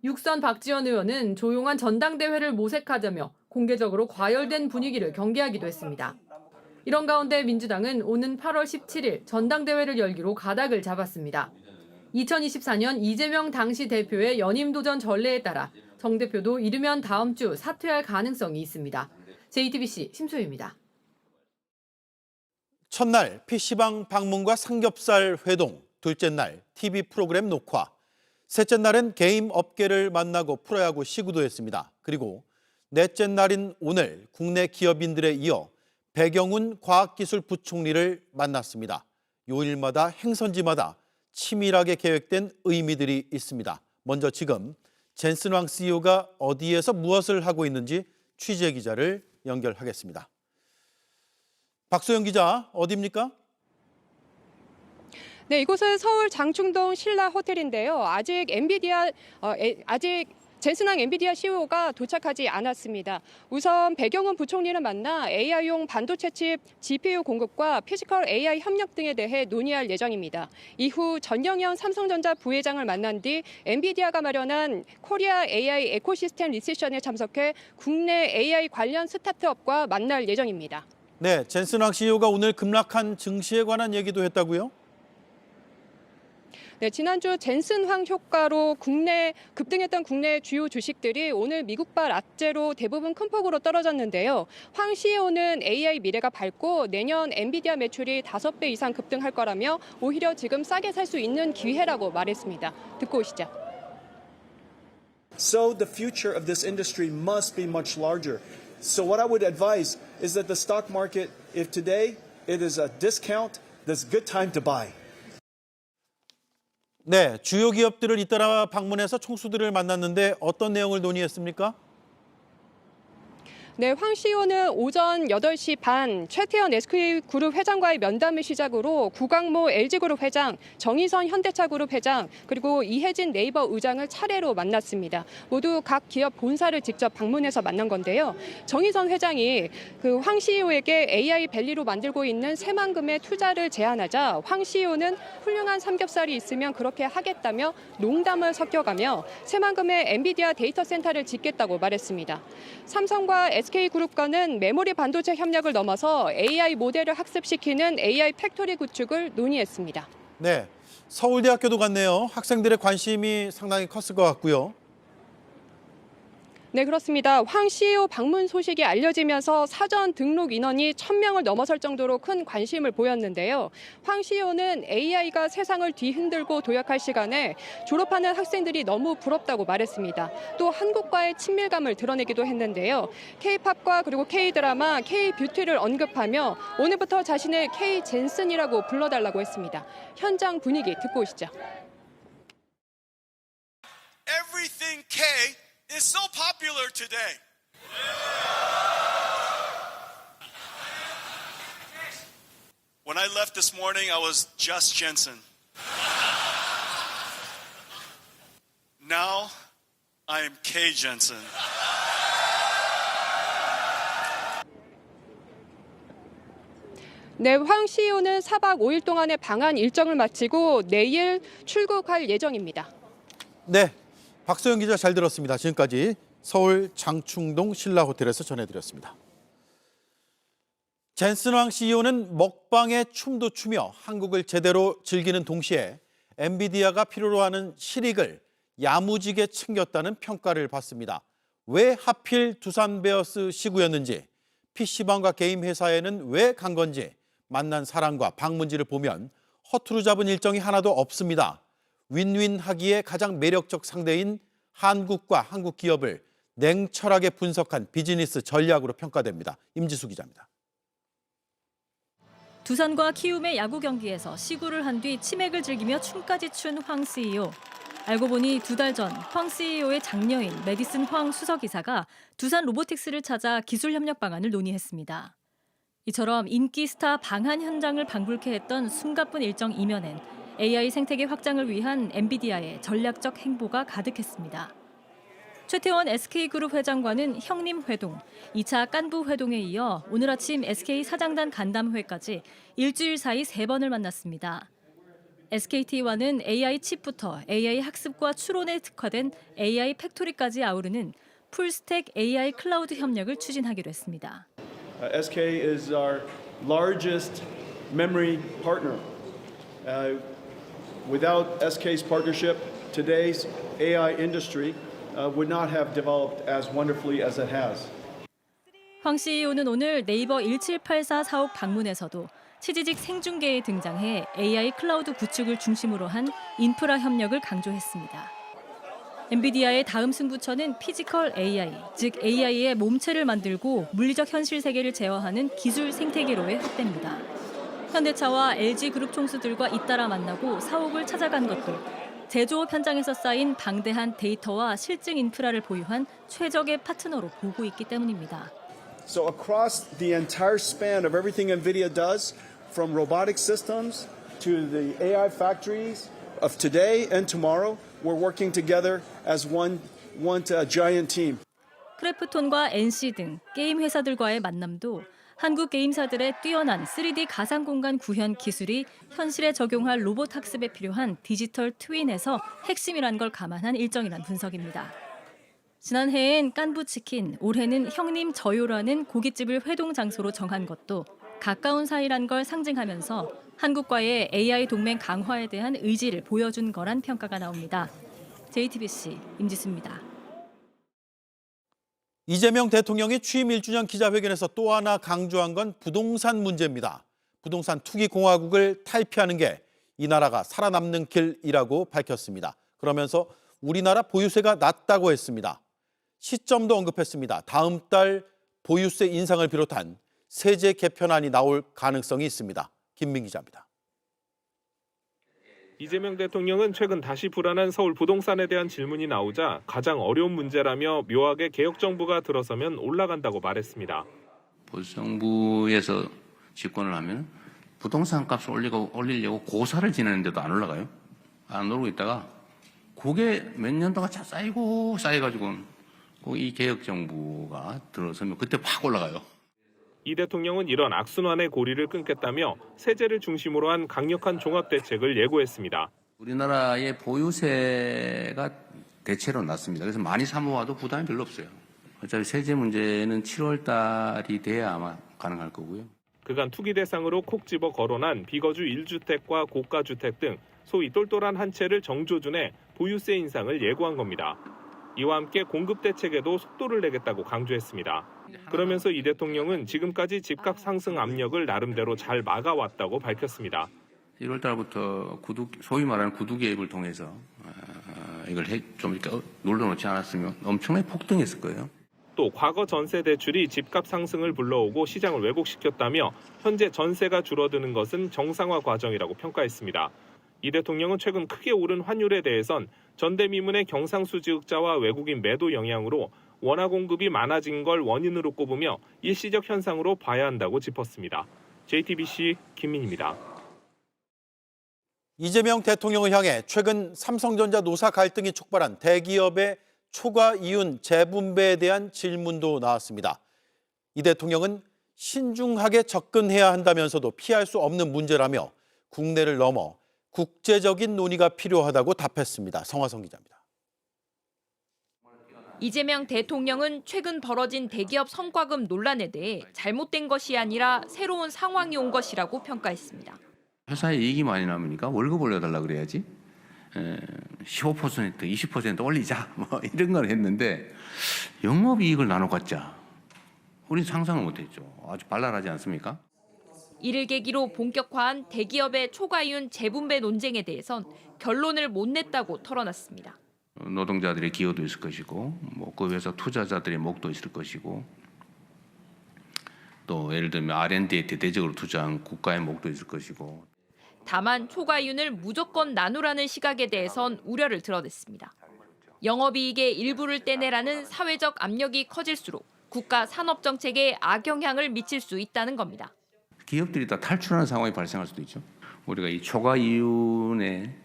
육선 박지원 의원은 조용한 전당대회를 모색하자며 공개적으로 과열된 분위기를 경계하기도 했습니다. 이런 가운데 민주당은 오는 8월 17일 전당대회를 열기로 가닥을 잡았습니다. 2024년 이재명 당시 대표의 연임 도전 전례에 따라 정 대표도 이르면 다음 주 사퇴할 가능성이 있습니다. JTBC 심소희입니다. 첫날 PC방 방문과 삼겹살 회동, 둘째 날 TV 프로그램 녹화, 셋째 날은 게임 업계를 만나고 프로야구 시구도 했습니다. 그리고 넷째 날인 오늘 국내 기업인들에 이어 배경훈 과학기술부총리를 만났습니다. 요일마다 행선지마다 치밀하게 계획된 의미들이 있습니다. 먼저 지금 젠슨왕 CEO가 어디에서 무엇을 하고 있는지 취재 기자를 연결하겠습니다. 박소영 기자, 어디입니까? 네, 이곳은 서울 장충동 신라 호텔인데요. 아직 젠슨왕 엔비디아 CEO가 도착하지 않았습니다. 우선 배경훈 부총리를 만나 AI용 반도체 칩 GPU 공급과 피지컬 AI 협력 등에 대해 논의할 예정입니다. 이후 전영현 삼성전자 부회장을 만난 뒤 엔비디아가 마련한 코리아 AI 에코시스템 리세션에 참석해 국내 AI 관련 스타트업과 만날 예정입니다. 네, 젠슨왕 CEO가 오늘 급락한 증시에 관한 얘기도 했다고요? 네, 지난주 젠슨황 효과로 급등했던 국내 주요 주식들이 오늘 미국발 악재로 대부분 큰 폭으로 떨어졌는데요. 황 CEO는 AI 미래가 밝고 내년 엔비디아 매출이 5배 이상 급등할 거라며 오히려 지금 싸게 살 수 있는 기회라고 말했습니다. 듣고 오시죠. So the future of this industry must be much larger. So what I would advise is that the stock market, if today it is a discount, there's a good time to buy. 네, 주요 기업들을 잇따라 방문해서 총수들을 만났는데 어떤 내용을 논의했습니까? 네, 황 CEO는 오전 8시 반 최태원 SK그룹 회장과의 면담을 시작으로 구광모 LG그룹 회장, 정의선 현대차그룹 회장, 그리고 이혜진 네이버 의장을 차례로 만났습니다. 모두 각 기업 본사를 직접 방문해서 만난 건데요. 정의선 회장이 그 황 CEO에게 AI 밸리로 만들고 있는 새만금의 투자를 제안하자 황 CEO는 훌륭한 삼겹살이 있으면 그렇게 하겠다며 농담을 섞여가며 새만금의 엔비디아 데이터 센터를 짓겠다고 말했습니다. 삼성과 SK그룹과는 메모리 반도체 협력을 넘어서 AI 모델을 학습시키는 AI 팩토리 구축을 논의했습니다. 네, 서울대학교도 갔네요. 학생들의 관심이 상당히 컸을 것 같고요. 네, 그렇습니다. 황 CEO 방문 소식이 알려지면서 사전 등록 인원이 1,000명을 넘어설 정도로 큰 관심을 보였는데요. 황 CEO는 AI가 세상을 뒤흔들고 도약할 시간에 졸업하는 학생들이 너무 부럽다고 말했습니다. 또 한국과의 친밀감을 드러내기도 했는데요. K-팝과 그리고 K-드라마, K-뷰티를 언급하며 오늘부터 자신을 K-젠슨이라고 불러달라고 했습니다. 현장 분위기 듣고 오시죠. Everything K is so popular today. When I left this morning, I was just Jensen. Now, I am K Jensen. 네, 황 CEO는 4박 5일 동안의 방한 일정을 마치고 내일 출국할 예정입니다. 네, 박소영 기자 잘 들었습니다. 지금까지 서울 장충동 신라호텔에서 전해드렸습니다. 젠슨 황 CEO는 먹방에 춤도 추며 한국을 제대로 즐기는 동시에 엔비디아가 필요로 하는 실익을 야무지게 챙겼다는 평가를 받습니다. 왜 하필 두산 베어스 시구였는지, PC방과 게임 회사에는 왜 간 건지 만난 사람과 방문지를 보면 허투루 잡은 일정이 하나도 없습니다. 윈윈하기에 가장 매력적 상대인 한국과 한국 기업을 냉철하게 분석한 비즈니스 전략으로 평가됩니다. 임지수 기자입니다. 두산과 키움의 야구 경기에서 시구를 한 뒤 치맥을 즐기며 춤까지 춘 황 CEO. 알고 보니 2달 전 황 CEO의 장녀인 메디슨 황 수석이사가 두산 로보틱스를 찾아 기술 협력 방안을 논의했습니다. 이처럼 인기 스타 방한 현장을 방불케 했던 숨가쁜 일정 이면엔 AI 생태계 확장을 위한 엔비디아의 전략적 행보가 가득했습니다. 최태원 SK그룹 회장과는 형님 회동, 2차 깐부 회동에 이어 오늘 아침 SK 사장단 간담회까지 일주일 사이 3번을 만났습니다. SKT와는 AI 칩부터 AI 학습과 추론에 특화된 AI 팩토리까지 아우르는 풀스택 AI 클라우드 협력을 추진하기로 했습니다. SK is our largest memory partner. Without SK's partnership, today's AI industry would not have developed as wonderfully as it has. 황 CEO는 오늘 네이버 1784 사옥 방문에서도 취지직 생중계에 등장해 AI 클라우드 구축을 중심으로 한 인프라 협력을 강조했습니다. 엔비디아의 다음 승부처는 피지컬 AI, 즉 AI의 몸체를 만들고 물리적 현실 세계를 제어하는 기술 생태계로의 확대입니다. 현대차와 LG그룹 총수들과 잇따라 만나고 사옥을 찾아간 것도 제조업 현장에서 쌓인 방대한 데이터와 실증 인프라를 보유한 최적의 파트너로 보고 있기 때문입니다. So across the entire span of everything NVIDIA does, from robotic systems to the AI factories of today and tomorrow, we're working together as one giant team. 크래프톤과 NC 등 게임 회사들과의 만남도 한국 게임사들의 뛰어난 3D 가상 공간 구현 기술이 현실에 적용할 로봇 학습에 필요한 디지털 트윈에서 핵심이란 걸 감안한 일정이란 분석입니다. 지난해엔 깐부치킨, 올해는 형님 저요라는 고깃집을 회동 장소로 정한 것도 가까운 사이란 걸 상징하면서 한국과의 AI 동맹 강화에 대한 의지를 보여준 거란 평가가 나옵니다. JTBC 임지수입니다. 이재명 대통령이 취임 1주년 기자회견에서 또 하나 강조한 건 부동산 문제입니다. 부동산 투기 공화국을 탈피하는 게 이 나라가 살아남는 길이라고 밝혔습니다. 그러면서 우리나라 보유세가 낮다고 했습니다. 시점도 언급했습니다. 다음 달 보유세 인상을 비롯한 세제 개편안이 나올 가능성이 있습니다. 김민 기자입니다. 이재명 대통령은 최근 다시 불안한 서울 부동산에 대한 질문이 나오자 가장 어려운 문제라며 묘하게 개혁정부가 들어서면 올라간다고 말했습니다. 보수 정부에서 집권을 하면 부동산 값을 올리려고 고사를 지내는데도 안 올라가요. 안 오르고 있다가 그게 몇 년 동안 쌓여가지고 이 개혁정부가 들어서면 그때 확 올라가요. 이 대통령은 이런 악순환의 고리를 끊겠다며 세제를 중심으로 한 강력한 종합대책을 예고했습니다. 우리나라의 보유세가 대체로 낮습니다. 그래서 많이 사모아도 부담이 별로 없어요. 어차피 세제 문제는 7월 달이 돼야 아마 가능할 거고요. 그간 투기 대상으로 콕 집어 거론한 비거주 1주택과 고가주택 등 소위 똘똘한 한 채를 정조준해 보유세 인상을 예고한 겁니다. 이와 함께 공급 대책에도 속도를 내겠다고 강조했습니다. 그러면서 이 대통령은 지금까지 집값 상승 압력을 나름대로 잘 막아왔다고 밝혔습니다. 1월 달부터 소위 말하는 구두 개입을 통해서 이걸 좀 이렇게 눌러놓지 않았으면 엄청나게 폭등했을 거예요. 또 과거 전세 대출이 집값 상승을 불러오고 시장을 왜곡시켰다며 현재 전세가 줄어드는 것은 정상화 과정이라고 평가했습니다. 이 대통령은 최근 크게 오른 환율에 대해선 전대미문의 경상수지흑자와 외국인 매도 영향으로 원화 공급이 많아진 걸 원인으로 꼽으며 일시적 현상으로 봐야 한다고 짚었습니다. JTBC 김민입니다. 이재명 대통령을 향해 최근 삼성전자 노사 갈등이 촉발한 대기업의 초과 이윤 재분배에 대한 질문도 나왔습니다. 이 대통령은 신중하게 접근해야 한다면서도 피할 수 없는 문제라며 국내를 넘어 국제적인 논의가 필요하다고 답했습니다. 성화성 기자입니다. 이재명 대통령은 최근 벌어진 대기업 성과금 논란에 대해 잘못된 것이 아니라 새로운 상황이 온 것이라고 평가했습니다. 회사에 이익이 많이 남으니까 월급 올려달라 그래야지. 15%, 20% 올리자 뭐 이런 걸 했는데 영업이익을 나눠 갖자. 우린 상상을 못했죠. 아주 발랄하지 않습니까? 이를 계기로 본격화한 대기업의 초과이윤 재분배 논쟁에 대해선 결론을 못 냈다고 털어놨습니다. 노동자들의 기여도 있을 것이고 그 회사 투자자들의 목도 있을 것이고 또 예를 들면 R&D에 대대적으로 투자한 국가의 목도 있을 것이고 다만 초과이윤을 무조건 나누라는 시각에 대해선 우려를 드러냈습니다. 영업이익의 일부를 떼내라는 사회적 압력이 커질수록 국가 산업정책에 악영향을 미칠 수 있다는 겁니다. 기업들이 다 탈출하는 상황이 발생할 수도 있죠. 우리가 이 초과이윤의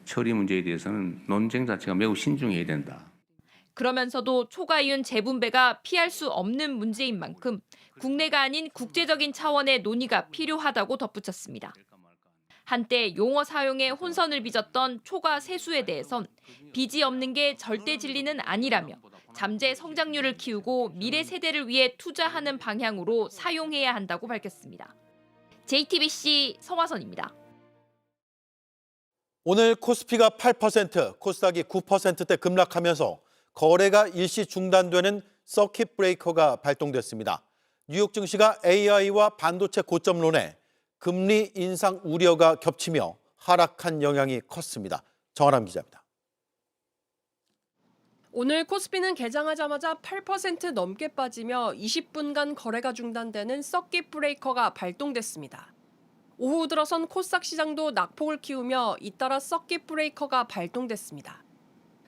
처리 문제에 대해서는 논쟁 자체가 매우 신중해야 된다. 그러면서도 초과이윤 재분배가 피할 수 없는 문제인 만큼 국내가 아닌 국제적인 차원의 논의가 필요하다고 덧붙였습니다. 한때 용어 사용에 혼선을 빚었던 초과 세수에 대해선 빚이 없는 게 절대 진리는 아니라며 잠재 성장률을 키우고 미래 세대를 위해 투자하는 방향으로 사용해야 한다고 밝혔습니다. JTBC 성화선입니다. 오늘 코스피가 8%, 코스닥이 9%대 급락하면서 거래가 일시 중단되는 서킷 브레이커가 발동됐습니다. 뉴욕 증시가 AI와 반도체 고점론에 금리 인상 우려가 겹치며 하락한 영향이 컸습니다. 정아람 기자입니다. 오늘 코스피는 개장하자마자 8% 넘게 빠지며 20분간 거래가 중단되는 서킷 브레이커가 발동됐습니다. 오후 들어선 코스닥 시장도 낙폭을 키우며 잇따라 서킷 브레이커가 발동됐습니다.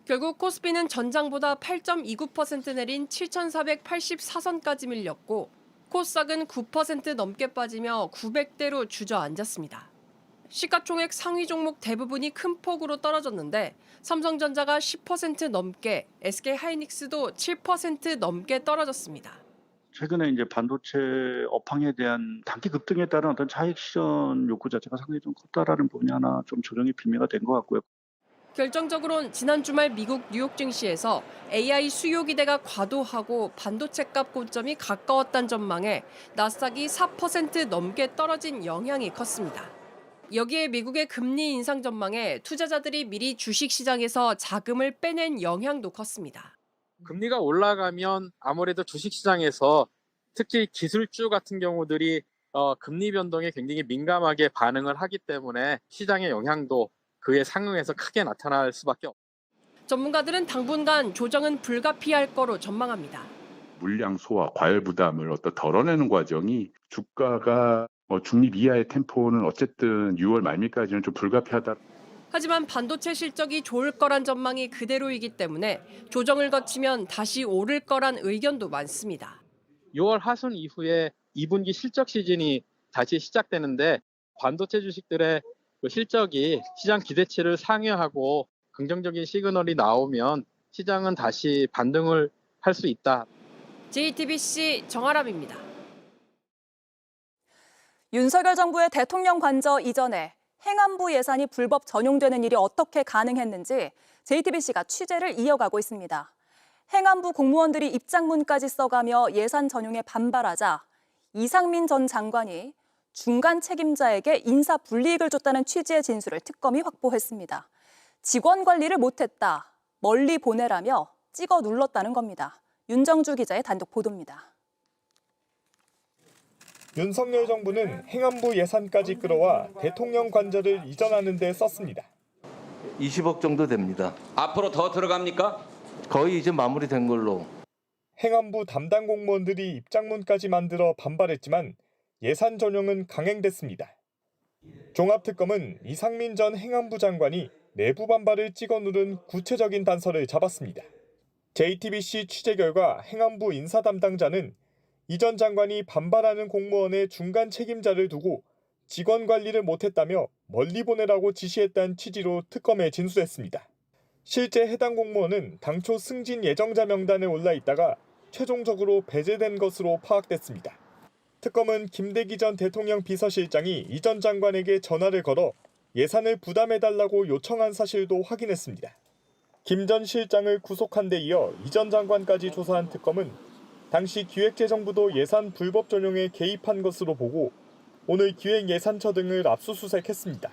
결국 코스피는 전장보다 8.29% 내린 7,484선까지 밀렸고 코스닥은 9% 넘게 빠지며 900대로 주저앉았습니다. 시가총액 상위 종목 대부분이 큰 폭으로 떨어졌는데 삼성전자가 10% 넘게, SK하이닉스도 7% 넘게 떨어졌습니다. 최근에 이제 반도체 업황에 대한 단기 급등에 따른 어떤 차익 실현 욕구 자체가 상당히 좀 컸다라는 부분이 하나 좀 조정이 빌미가 된 것 같고요. 결정적으로는 지난 주말 미국 뉴욕 증시에서 AI 수요 기대가 과도하고 반도체 값 고점이 가까웠다는 전망에 나스닥이 4% 넘게 떨어진 영향이 컸습니다. 여기에 미국의 금리 인상 전망에 투자자들이 미리 주식시장에서 자금을 빼낸 영향도 컸습니다. 금리가 올라가면 아무래도 주식시장에서 특히 기술주 같은 경우들이 금리 변동에 굉장히 민감하게 반응을 하기 때문에 시장의 영향도 그에 상응해서 크게 나타날 수밖에 없습니다. 전문가들은 당분간 조정은 불가피할 거로 전망합니다. 물량 소화, 과열 부담을 덜어내는 과정이 주가가 중립 이하의 템포는 어쨌든 6월 말미까지는 좀 불가피하다. 하지만 반도체 실적이 좋을 거란 전망이 그대로이기 때문에 조정을 거치면 다시 오를 거란 의견도 많습니다. 6월 하순 이후에 2분기 실적 시즌이 다시 시작되는데 반도체 주식들의 실적이 시장 기대치를 상회하고 긍정적인 시그널이 나오면 시장은 다시 반등을 할 수 있다. JTBC 정아람입니다. 윤석열 정부의 대통령 관저 이전에 행안부 예산이 불법 전용되는 일이 어떻게 가능했는지 JTBC가 취재를 이어가고 있습니다. 행안부 공무원들이 입장문까지 써가며 예산 전용에 반발하자 이상민 전 장관이 중간 책임자에게 인사 불이익을 줬다는 취지의 진술을 특검이 확보했습니다. 직원 관리를 못했다, 멀리 보내라며 찍어 눌렀다는 겁니다. 윤정주 기자의 단독 보도입니다. 윤석열 정부는 행안부 예산까지 끌어와 대통령 관저를 이전하는 데 썼습니다. 20억 정도 됩니다. 앞으로 더 들어갑니까? 거의 이제 마무리된 걸로. 행안부 담당 공무원들이 입장문까지 만들어 반발했지만 예산 전용은 강행됐습니다. 종합특검은 이상민 전 행안부 장관이 내부 반발을 찍어 누른 구체적인 단서를 잡았습니다. JTBC 취재 결과 행안부 인사 담당자는 이 전 장관이 반발하는 공무원의 중간 책임자를 두고 직원 관리를 못했다며 멀리 보내라고 지시했다는 취지로 특검에 진술했습니다. 실제 해당 공무원은 당초 승진 예정자 명단에 올라 있다가 최종적으로 배제된 것으로 파악됐습니다. 특검은 김대기 전 대통령 비서실장이 이 전 장관에게 전화를 걸어 예산을 부담해달라고 요청한 사실도 확인했습니다. 김 전 실장을 구속한 데 이어 이 전 장관까지 조사한 특검은 당시 기획재정부도 예산 불법 전용에 개입한 것으로 보고 오늘 기획예산처 등을 압수수색했습니다.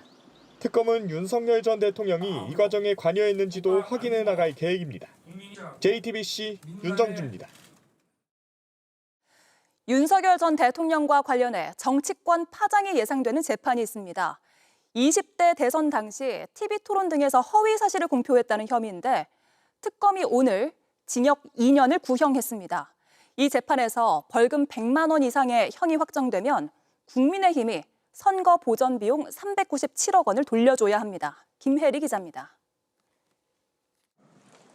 특검은 윤석열 전 대통령이 이 과정에 관여했는지도 확인해 나갈 계획입니다. JTBC 윤정주입니다. 윤석열 전 대통령과 관련해 정치권 파장이 예상되는 재판이 있습니다. 20대 대선 당시 TV토론 등에서 허위 사실을 공표했다는 혐의인데 특검이 오늘 징역 2년을 구형했습니다. 이 재판에서 벌금 100만 원 이상의 형이 확정되면 국민의힘이 선거 보전 비용 397억 원을 돌려줘야 합니다. 김혜리 기자입니다.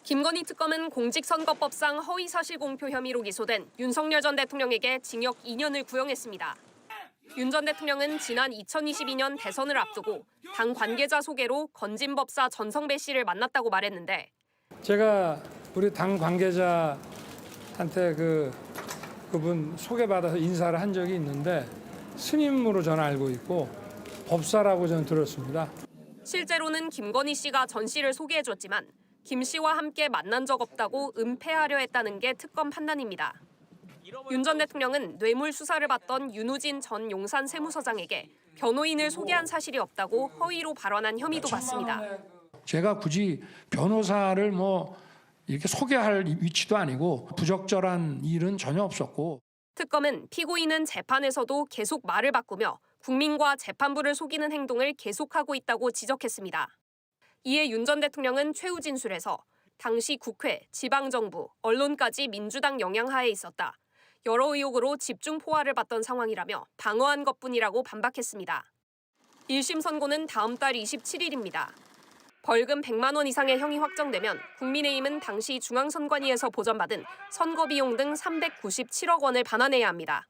김건희 특검은 공직선거법상 허위사실 공표 혐의로 기소된 윤석열 전 대통령에게 징역 2년을 구형했습니다. 윤 전 대통령은 지난 2022년 대선을 앞두고 당 관계자 소개로 건진법사 전성배 씨를 만났다고 말했는데 제가 우리 당 관계자한테 그분 소개받아서 인사를 한 적이 있는데 스님으로 저는 알고 있고 법사라고 저는 들었습니다. 실제로는 김건희 씨가 전 씨를 소개해줬지만 김 씨와 함께 만난 적 없다고 은폐하려 했다는 게 특검 판단입니다. 윤 전 대통령은 뇌물 수사를 받던 윤우진 전 용산 세무서장에게 변호인을 소개한 사실이 없다고 허위로 발언한 혐의도 받습니다. 제가 굳이 변호사를 이렇게 소개할 위치도 아니고 부적절한 일은 전혀 없었고. 특검은 피고인은 재판에서도 계속 말을 바꾸며 국민과 재판부를 속이는 행동을 계속하고 있다고 지적했습니다. 이에 윤 전 대통령은 최후 진술에서 당시 국회, 지방정부, 언론까지 민주당 영향하에 있었다. 여러 의혹으로 집중 포화를 받던 상황이라며 방어한 것뿐이라고 반박했습니다. 1심 선고는 다음 달 27일입니다. 벌금 100만 원 이상의 형이 확정되면 국민의힘은 당시 중앙선관위에서 보전받은 선거 비용 등 397억 원을 반환해야 합니다.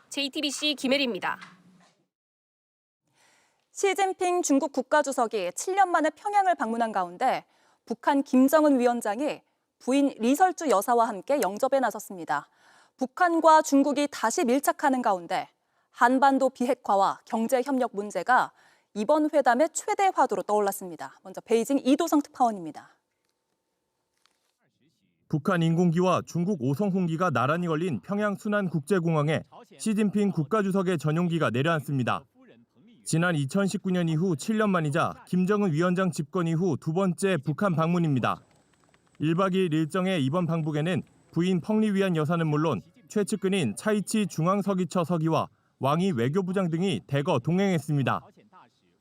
JTBC 김혜리입니다. 시진핑 중국 국가주석이 7년 만에 평양을 방문한 가운데 북한 김정은 위원장이 부인 리설주 여사와 함께 영접에 나섰습니다. 북한과 중국이 다시 밀착하는 가운데 한반도 비핵화와 경제협력 문제가 이번 회담의 최대 화두로 떠올랐습니다. 먼저 베이징 이도성 특파원입니다. 북한 인공기와 중국 오성홍기가 나란히 걸린 평양 순안국제공항에 시진핑 국가주석의 전용기가 내려앉습니다. 지난 2019년 이후 7년 만이자 김정은 위원장 집권 이후 두 번째 북한 방문입니다. 1박 2일 일정의 이번 방북에는 부인 펑리위안 여사는 물론 최측근인 차이치 중앙서기처 서기와 왕이 외교부장 등이 대거 동행했습니다.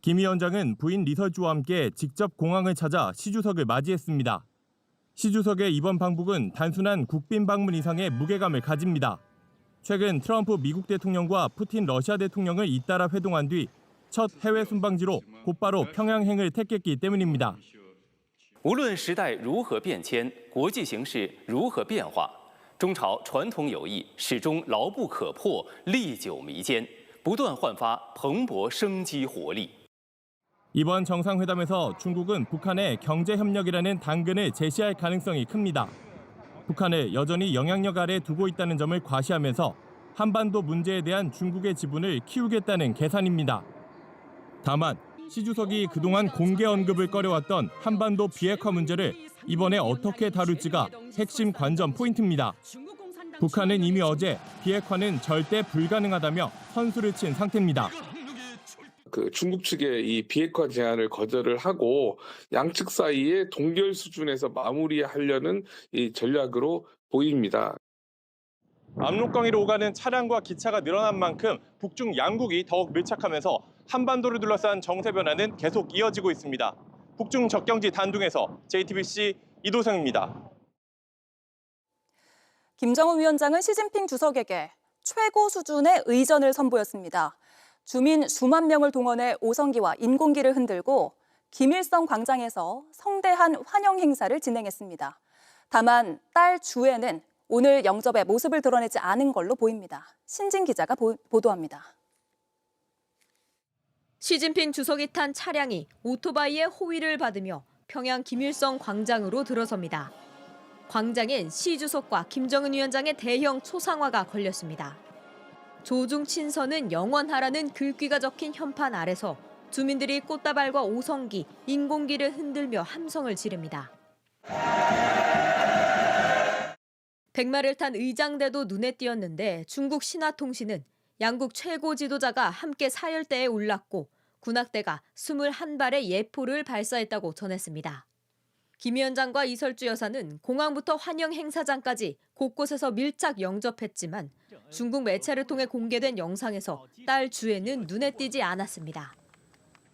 김 위원장은 부인 리설주와 함께 직접 공항을 찾아 시 주석을 맞이했습니다. 시 주석의 이번 방북은 단순한 국빈 방문 이상의 무게감을 가집니다. 최근 트럼프 미국 대통령과 푸틴 러시아 대통령을 잇따라 회동한 뒤 첫 해외 순방지로 곧바로 평양행을 택했기 때문입니다. 无论时代如何变迁，国际形势如何变化，中朝传统友谊始终牢不可破、历久弥坚，不断焕发蓬勃生机活力。 이번 정상회담에서 중국은 북한의 경제협력이라는 당근을 제시할 가능성이 큽니다. 북한을 여전히 영향력 아래 두고 있다는 점을 과시하면서 한반도 문제에 대한 중국의 지분을 키우겠다는 계산입니다. 다만 시 주석이 그동안 공개 언급을 꺼려왔던 한반도 비핵화 문제를 이번에 어떻게 다룰지가 핵심 관전 포인트입니다. 북한은 이미 어제 비핵화는 절대 불가능하다며 선수를 친 상태입니다. 중국 측의 이 비핵화 제안을 거절을 하고 양측 사이에 동결 수준에서 마무리하려는 이 전략으로 보입니다. 압록강으로 오가는 차량과 기차가 늘어난 만큼 북중 양국이 더욱 밀착하면서 한반도를 둘러싼 정세 변화는 계속 이어지고 있습니다. 북중 접경지 단둥에서 JTBC 이도성입니다. 김정은 위원장은 시진핑 주석에게 최고 수준의 의전을 선보였습니다. 주민 수만 명을 동원해 오성기와 인공기를 흔들고 김일성 광장에서 성대한 환영 행사를 진행했습니다. 다만 딸 주에는 오늘 영접에 모습을 드러내지 않은 걸로 보입니다. 신진 기자가 보도합니다. 시진핑 주석이 탄 차량이 오토바이의 호위를 받으며 평양 김일성 광장으로 들어섭니다. 광장엔 시 주석과 김정은 위원장의 대형 초상화가 걸렸습니다. 조중 친서는 영원하라는 글귀가 적힌 현판 아래서 주민들이 꽃다발과 오성기, 인공기를 흔들며 함성을 지릅니다. 백마를 탄 의장대도 눈에 띄었는데 중국 신화통신은 양국 최고 지도자가 함께 사열대에 올랐고 군악대가 21발의 예포를 발사했다고 전했습니다. 김 위원장과 이설주 여사는 공항부터 환영 행사장까지 곳곳에서 밀착 영접했지만 중국 매체를 통해 공개된 영상에서 딸 주에는 눈에 띄지 않았습니다.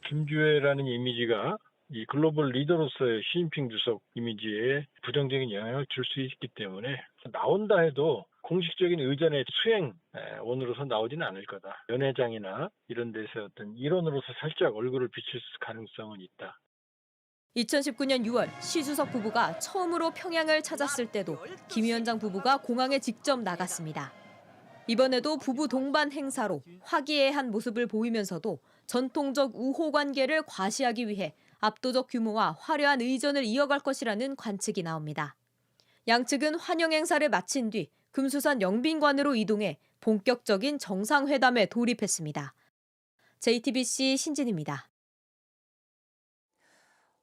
김주애라는 이미지가 이 글로벌 리더로서의 시진핑 주석 이미지에 부정적인 영향을 줄 수 있기 때문에 나온다 해도 공식적인 의전의 수행원으로서 나오지는 않을 거다. 연회장이나 이런 데서 어떤 일원으로서 살짝 얼굴을 비칠 가능성은 있다. 2019년 6월 시 주석 부부가 처음으로 평양을 찾았을 때도 김 위원장 부부가 공항에 직접 나갔습니다. 이번에도 부부 동반 행사로 화기애애한 모습을 보이면서도 전통적 우호 관계를 과시하기 위해 압도적 규모와 화려한 의전을 이어갈 것이라는 관측이 나옵니다. 양측은 환영 행사를 마친 뒤 금수산 영빈관으로 이동해 본격적인 정상회담에 돌입했습니다. JTBC 신진입니다.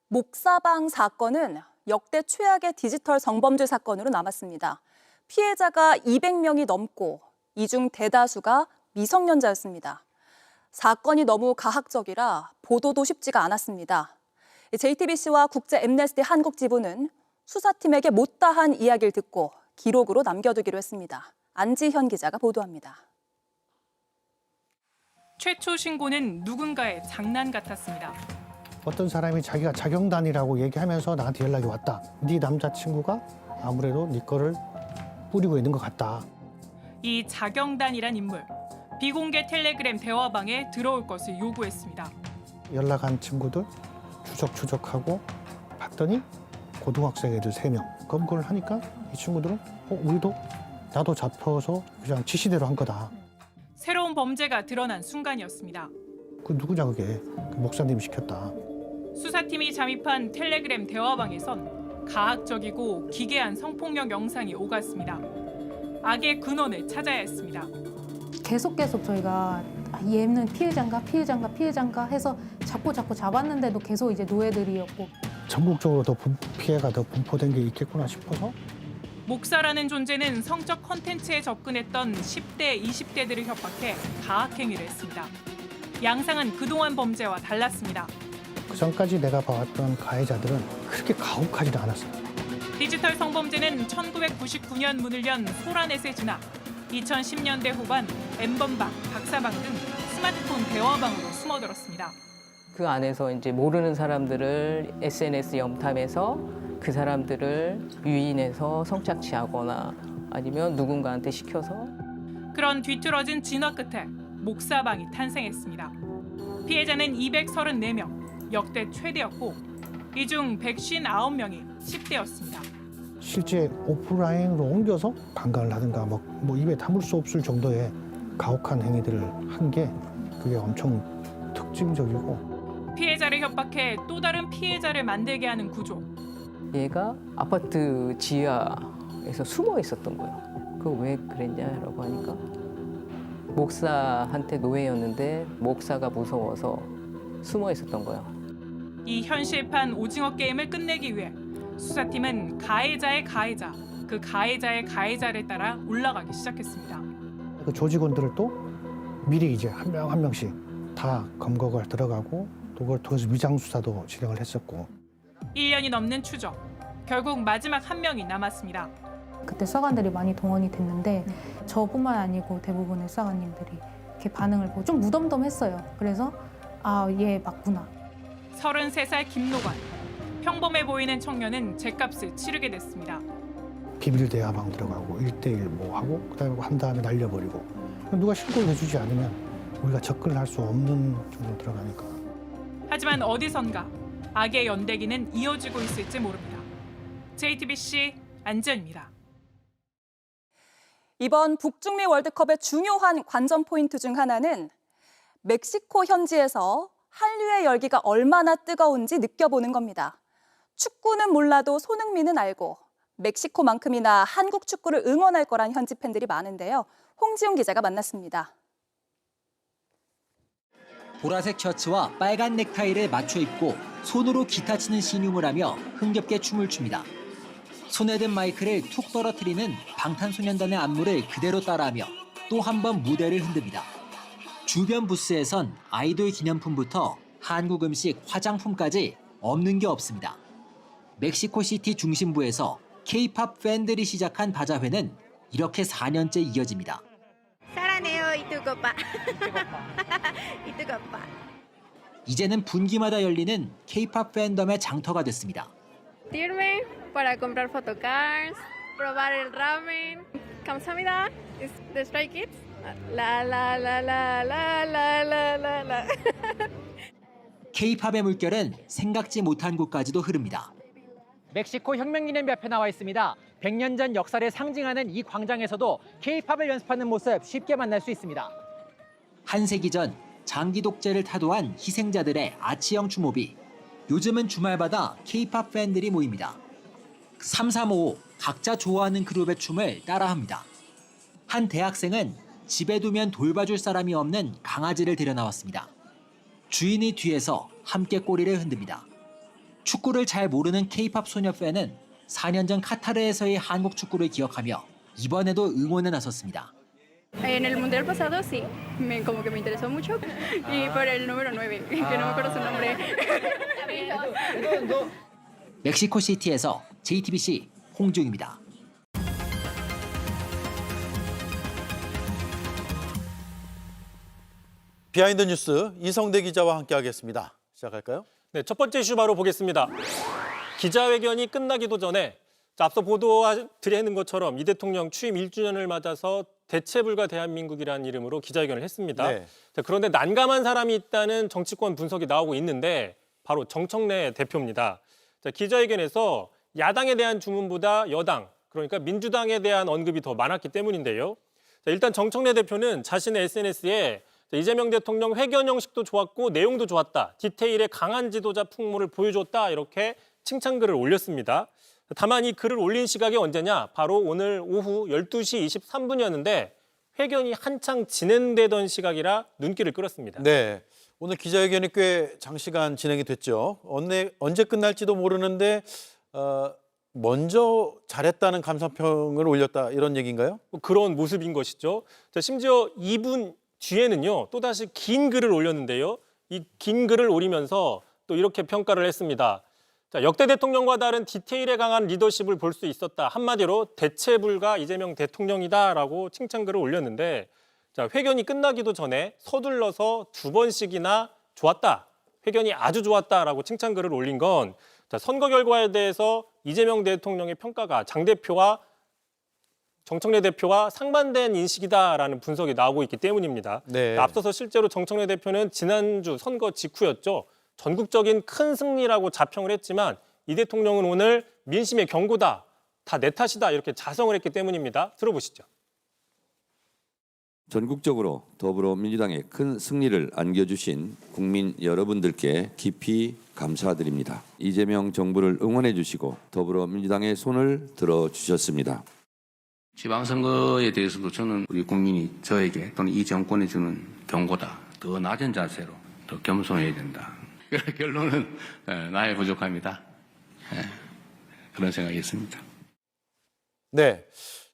목사방 사건은 역대 최악의 디지털 성범죄 사건으로 남았습니다. 피해자가 200명이 넘고 이 중 대다수가 미성년자였습니다. 사건이 너무 가학적이라 보도도 쉽지가 않았습니다. JTBC와 국제 엠네스티 한국 지부는 수사팀에게 못다한 이야기를 듣고 기록으로 남겨두기로 했습니다. 안지현 기자가 보도합니다. 최초 신고는 누군가의 장난 같았습니다. 어떤 사람이 자기가 자경단이라고 얘기하면서 나한테 연락이 왔다. 네 남자친구가 아무래도 네 거를 뿌리고 있는 것 같다. 이 자경단이란 인물, 비공개 텔레그램 대화방에 들어올 것을 요구했습니다. 연락한 친구들 추적하고 봤더니 고등학생 애들 3명. 그걸 하니까 이 친구들은 우리도 나도 잡혀서 그냥 지시대로 한 거다. 새로운 범죄가 드러난 순간이었습니다. 그 누구냐 그게. 그 목사님이 시켰다. 수사팀이 잠입한 텔레그램 대화방에선 가학적이고 기괴한 성폭력 영상이 오갔습니다. 악의 근원을 찾아야 했습니다. 계속 저희가 얘는 피해자인가 해서 자꾸 잡았는데도 계속 이제 노예들이었고. 전국적으로 더 피해가 더 분포된 게 있겠구나 싶어서. 목사라는 존재는 성적 콘텐츠에 접근했던 10대, 20대들을 협박해 가학행위를 했습니다. 양상은 그동안 범죄와 달랐습니다. 그 전까지 내가 봐왔던 가해자들은 그렇게 가혹하지도 않았어요. 디지털 성범죄는 1999년 문을 연 소라넷에 지나 2010년대 후반 엠번방, 박사방 등 스마트폰 대화방으로 숨어들었습니다. 그 안에서 이제 모르는 사람들을 SNS 염탐해서 그 사람들을 유인해서 성착취하거나 아니면 누군가한테 시켜서. 그런 뒤틀어진 진화 끝에 목사방이 탄생했습니다. 피해자는 234명, 역대 최대였고 이 중 159명이 10대였습니다. 실제 오프라인으로 옮겨서 방관을 하든가 뭐 입에 담을 수 없을 정도의 가혹한 행위들을 한 게 그게 엄청 특징적이고 피해자를 협박해 또 다른 피해자를 만들게 하는 구조. 얘가 아파트 지하에서 숨어 있었던 거예요. 그거 왜 그랬냐라고 하니까 목사한테 노예였는데 목사가 무서워서 숨어 있었던 거예요. 이 현실판 오징어 게임을 끝내기 위해 수사팀은 가해자의 가해자, 그 가해자의 가해자를 따라 올라가기 시작했습니다. 그 조직원들을 또 미리 이제 한 명 한 명씩 다 검거가 들어가고 또 그걸 통해서 위장 수사도 진행을 했었고 1년이 넘는 추적. 결국 마지막 한 명이 남았습니다. 그때 수사관들이 많이 동원이 됐는데 저뿐만 아니고 대부분의 수사관님들이 이렇게 반응을 보고 좀 무덤덤했어요. 그래서 아, 얘 맞구나. 33살 김노관. 평범해 보이는 청년은 죗값을 치르게 됐습니다. 비밀 대화방 들어가고 1대1 뭐 하고 그다음에 한 다음에 날려버리고 누가 신고를 해주지 않으면 우리가 접근할 수 없는 정도 들어가니까. 하지만 어디선가 악의 연대기는 이어지고 있을지 모릅니다. JTBC 안지연입니다. 이번 북중미 월드컵의 중요한 관전 포인트 중 하나는 멕시코 현지에서 한류의 열기가 얼마나 뜨거운지 느껴보는 겁니다. 축구는 몰라도 손흥민은 알고 멕시코만큼이나 한국 축구를 응원할 거란 현지 팬들이 많은데요. 홍지용 기자가 만났습니다. 보라색 셔츠와 빨간 넥타이를 맞춰 입고 손으로 기타 치는 신용을 하며 흥겹게 춤을 춥니다. 손에 든 마이크를 툭 떨어뜨리는 방탄소년단의 안무를 그대로 따라하며 또 한 번 무대를 흔듭니다. 주변 부스에선 아이돌 기념품부터 한국 음식, 화장품까지 없는 게 없습니다. 멕시코시티 중심부에서 K-팝 팬들이 시작한 바자회는 이렇게 4년째 이어집니다. 사랑해요, 이뚜거빠. 이뚜거빠. 이제는 분기마다 열리는 K-팝 팬덤의 장터가 됐습니다. Irme para comprar photocards, probar el ramen. 감사합니다. The Stray Kids. 라라라라라라라라. K-팝의 물결은 생각지 못한 곳까지도 흐릅니다. 멕시코 혁명기념비 앞에 나와 있습니다. 100년 전 역사를 상징하는 이 광장에서도 K-팝을 연습하는 모습 쉽게 만날 수 있습니다. 한 세기 전 장기 독재를 타도한 희생자들의 아치형 추모비. 요즘은 주말마다 K-팝 팬들이 모입니다. 335 각자 좋아하는 그룹의 춤을 따라합니다. 한 대학생은 집에 두면 돌봐줄 사람이 없는 강아지를 데려나왔습니다. 주인이 뒤에서 함께 꼬리를 흔듭니다. 축구를 잘 모르는 K-팝 소녀 팬은 4년 전 카타르에서의 한국 축구를 기억하며 이번에도 응원에 나섰습니다. En el mundial pasado sí, como que me interesó mucho y por el número 9, que no me acuerdo su nombre. 멕시코시티에서 JTBC 홍중입니다. 비하인드 뉴스 이성대 기자와 함께하겠습니다. 시작할까요? 네, 첫 번째 이슈 바로 보겠습니다. 기자회견이 끝나기도 전에 앞서 보도드리는 것처럼 이 대통령 취임 1주년을 맞아서 대체불가 대한민국이라는 이름으로 기자회견을 했습니다. 네. 자, 그런데 난감한 사람이 있다는 정치권 분석이 나오고 있는데 바로 정청래 대표입니다. 자, 기자회견에서 야당에 대한 주문보다 여당, 그러니까 민주당에 대한 언급이 더 많았기 때문인데요. 자, 일단 정청래 대표는 자신의 SNS에 이재명 대통령 회견 형식도 좋았고 내용도 좋았다. 디테일에 강한 지도자 풍모를 보여줬다. 이렇게 칭찬글을 올렸습니다. 다만 이 글을 올린 시각이 언제냐? 바로 오늘 오후 12시 23분이었는데 회견이 한창 진행되던 시각이라 눈길을 끌었습니다. 네, 오늘 기자회견이 꽤 장시간 진행이 됐죠. 언제 끝날지도 모르는데 먼저 잘했다는 감사평을 올렸다 이런 얘기인가요? 그런 모습인 것이죠. 심지어 2분 뒤에는요, 또다시 긴 글을 올렸는데요. 이 긴 글을 올리면서 또 이렇게 평가를 했습니다. 자, 역대 대통령과 다른 디테일에 강한 리더십을 볼 수 있었다. 한마디로 대체불가 이재명 대통령이다라고 칭찬글을 올렸는데 자, 회견이 끝나기도 전에 서둘러서 2번씩이나 좋았다. 회견이 아주 좋았다라고 칭찬글을 올린 건 자, 선거 결과에 대해서 이재명 대통령의 평가가 장 대표와 정청래 대표와 상반된 인식이다라는 분석이 나오고 있기 때문입니다. 네. 앞서서 실제로 정청래 대표는 지난주 선거 직후였죠. 전국적인 큰 승리라고 자평을 했지만 이 대통령은 오늘 민심의 경고다, 다 내 탓이다 이렇게 자성을 했기 때문입니다. 들어보시죠. 전국적으로 더불어민주당에 큰 승리를 안겨주신 국민 여러분들께 깊이 감사드립니다. 이재명 정부를 응원해 주시고 더불어민주당의 손을 들어주셨습니다. 지방선거에 대해서도 저는 우리 국민이 저에게 또는 이 정권에 주는 경고다. 더 낮은 자세로 더 겸손해야 된다. 결론은 나의 부족합니다. 그런 생각이 있습니다. 네.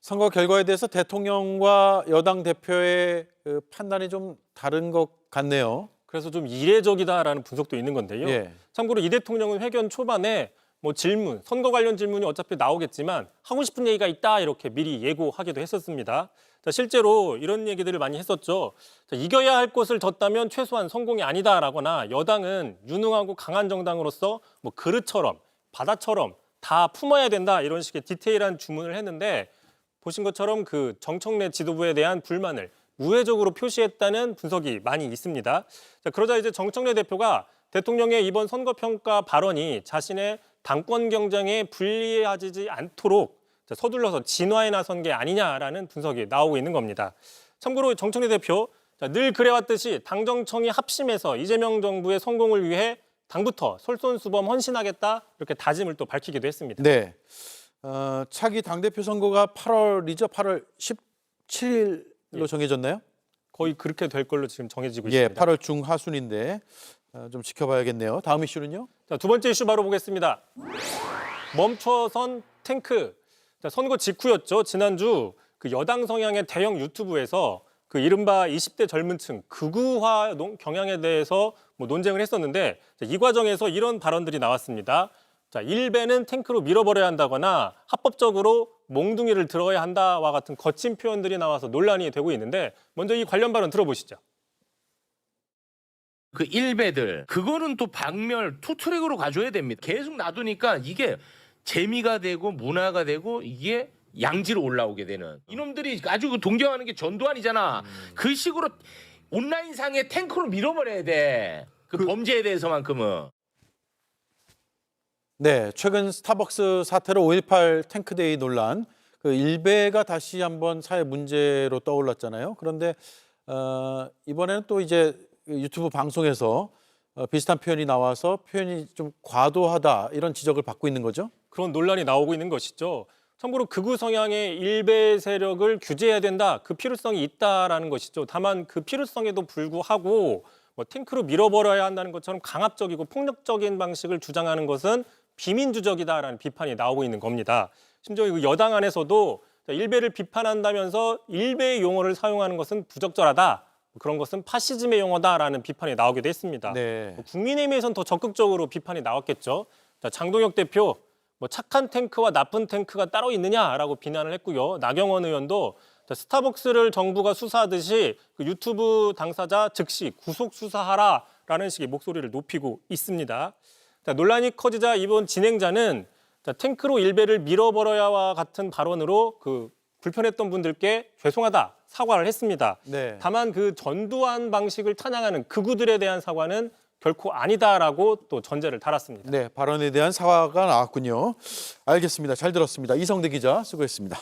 선거 결과에 대해서 대통령과 여당 대표의 그 판단이 좀 다른 것 같네요. 그래서 좀 이례적이다라는 분석도 있는 건데요. 예. 참고로 이 대통령은 회견 초반에 뭐 질문, 선거 관련 질문이 어차피 나오겠지만 하고 싶은 얘기가 있다 이렇게 미리 예고하기도 했었습니다. 자, 실제로 이런 얘기들을 많이 했었죠. 자, 이겨야 할 것을 졌다면 최소한 성공이 아니다라거나 여당은 유능하고 강한 정당으로서 뭐 그릇처럼 바다처럼 다 품어야 된다 이런 식의 디테일한 주문을 했는데 보신 것처럼 그 정청래 지도부에 대한 불만을 우회적으로 표시했다는 분석이 많이 있습니다. 자, 그러자 이제 정청래 대표가 대통령의 이번 선거평가 발언이 자신의 당권 경쟁에 불리해지지 않도록 서둘러서 진화에 나선 게 아니냐라는 분석이 나오고 있는 겁니다. 참고로 정청래 대표, 늘 그래왔듯이 당정청이 합심해서 이재명 정부의 성공을 위해 당부터 솔선수범 헌신하겠다 이렇게 다짐을 또 밝히기도 했습니다. 네. 차기 당대표 선거가 8월이죠. 8월 17일로 정해졌나요? 거의 그렇게 될 걸로 지금 정해지고 예, 있습니다. 8월 중하순인데 좀 지켜봐야겠네요. 다음 이슈는요? 자, 두 번째 이슈 바로 보겠습니다. 멈춰선 탱크. 자, 선거 직후였죠. 지난주 그 여당 성향의 대형 유튜브에서 그 이른바 20대 젊은 층 극우화 경향에 대해서 뭐 논쟁을 했었는데 이 과정에서 이런 발언들이 나왔습니다. 자, 일베는 탱크로 밀어버려야 한다거나 합법적으로 몽둥이를 들어야 한다와 같은 거친 표현들이 나와서 논란이 되고 있는데 먼저 이 관련 발언 들어보시죠. 그 일베들 그거는 또 박멸 투트랙으로 가져야 됩니다. 계속 놔두니까 이게 재미가 되고 문화가 되고 이게 양지로 올라오게 되는 이놈들이 아주 그 동경하는 게 전두환이잖아. 그 식으로 온라인상에 탱크로 밀어버려야 돼. 그 범죄에 대해서만큼은. 네, 최근 스타벅스 사태로 5.18 탱크데이 논란, 그 일베가 다시 한번 사회 문제로 떠올랐잖아요. 그런데 이번에는 또 이제 유튜브 방송에서 비슷한 표현이 나와서 표현이 좀 과도하다 이런 지적을 받고 있는 거죠. 그런 논란이 나오고 있는 것이죠. 참고로 극우 성향의 일베 세력을 규제해야 된다, 그 필요성이 있다라는 것이죠. 다만 그 필요성에도 불구하고 뭐 탱크로 밀어버려야 한다는 것처럼 강압적이고 폭력적인 방식을 주장하는 것은 비민주적이다라는 비판이 나오고 있는 겁니다. 심지어 여당 안에서도 일베를 비판한다면서 일베의 용어를 사용하는 것은 부적절하다, 그런 것은 파시즘의 용어다라는 비판이 나오기도 했습니다. 네. 국민의힘에서는 더 적극적으로 비판이 나왔겠죠. 자, 장동혁 대표, 뭐 착한 탱크와 나쁜 탱크가 따로 있느냐라고 비난을 했고요. 나경원 의원도 스타벅스를 정부가 수사하듯이 그 유튜브 당사자 즉시 구속 수사하라라는 식의 목소리를 높이고 있습니다. 자, 논란이 커지자 이번 진행자는 탱크로 일베를 밀어버려야와 같은 발언으로 그 불편했던 분들께 죄송하다 사과를 했습니다. 네. 다만 그 전두환 방식을 찬양하는 극우들에 대한 사과는 결코 아니다라고 또 전제를 달았습니다. 네, 발언에 대한 사과가 나왔군요. 알겠습니다. 잘 들었습니다. 이성대 기자 수고했습니다.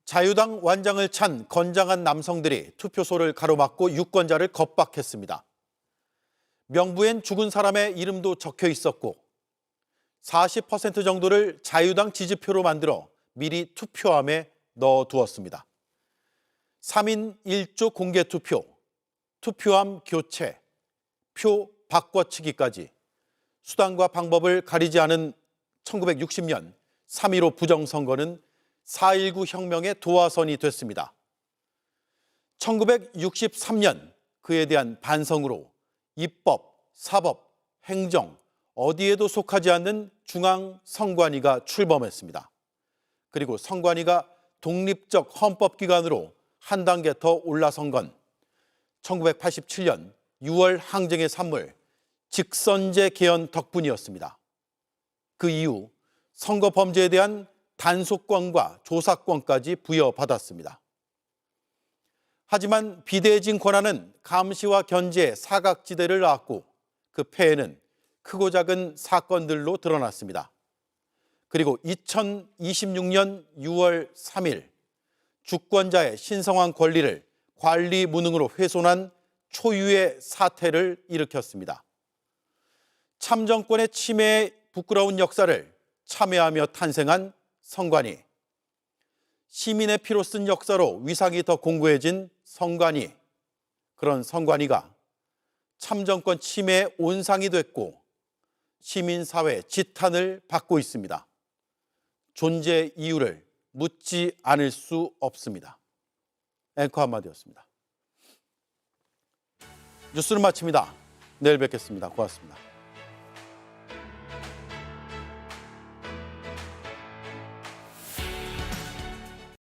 자유당 완장을 찬 건장한 남성들이 투표소를 가로막고 유권자를 겁박했습니다. 명부엔 죽은 사람의 이름도 적혀 있었고 40% 정도를 자유당 지지표로 만들어 미리 투표함에 넣어두었습니다. 3인 1조 공개투표, 투표함 교체, 표 바꿔치기까지 수단과 방법을 가리지 않은 1960년 3.15 부정선거는 4.19 혁명의 도화선이 됐습니다. 1963년 그에 대한 반성으로 입법, 사법, 행정 어디에도 속하지 않는 중앙선관위가 출범했습니다. 그리고 선관위가 독립적 헌법기관으로 한 단계 더 올라선 건 1987년 6월 항쟁의 산물 직선제 개헌 덕분이었습니다. 그 이후 선거 범죄에 대한 단속권과 조사권까지 부여받았습니다. 하지만 비대해진 권한은 감시와 견제의 사각지대를 낳았고 그 폐해는 크고 작은 사건들로 드러났습니다. 그리고 2026년 6월 3일 주권자의 신성한 권리를 관리 무능으로 훼손한 초유의 사태를 일으켰습니다. 참정권의 침해의 부끄러운 역사를 참여하며 탄생한 선관위. 시민의 피로 쓴 역사로 위상이 더 공고해진 선관위. 그런 선관위가 참정권 침해의 온상이 됐고 시민사회의 지탄을 받고 있습니다. 존재 이유를 묻지 않을 수 없습니다. 앵커 한마디였습니다. 뉴스를 마칩니다. 내일 뵙겠습니다. 고맙습니다.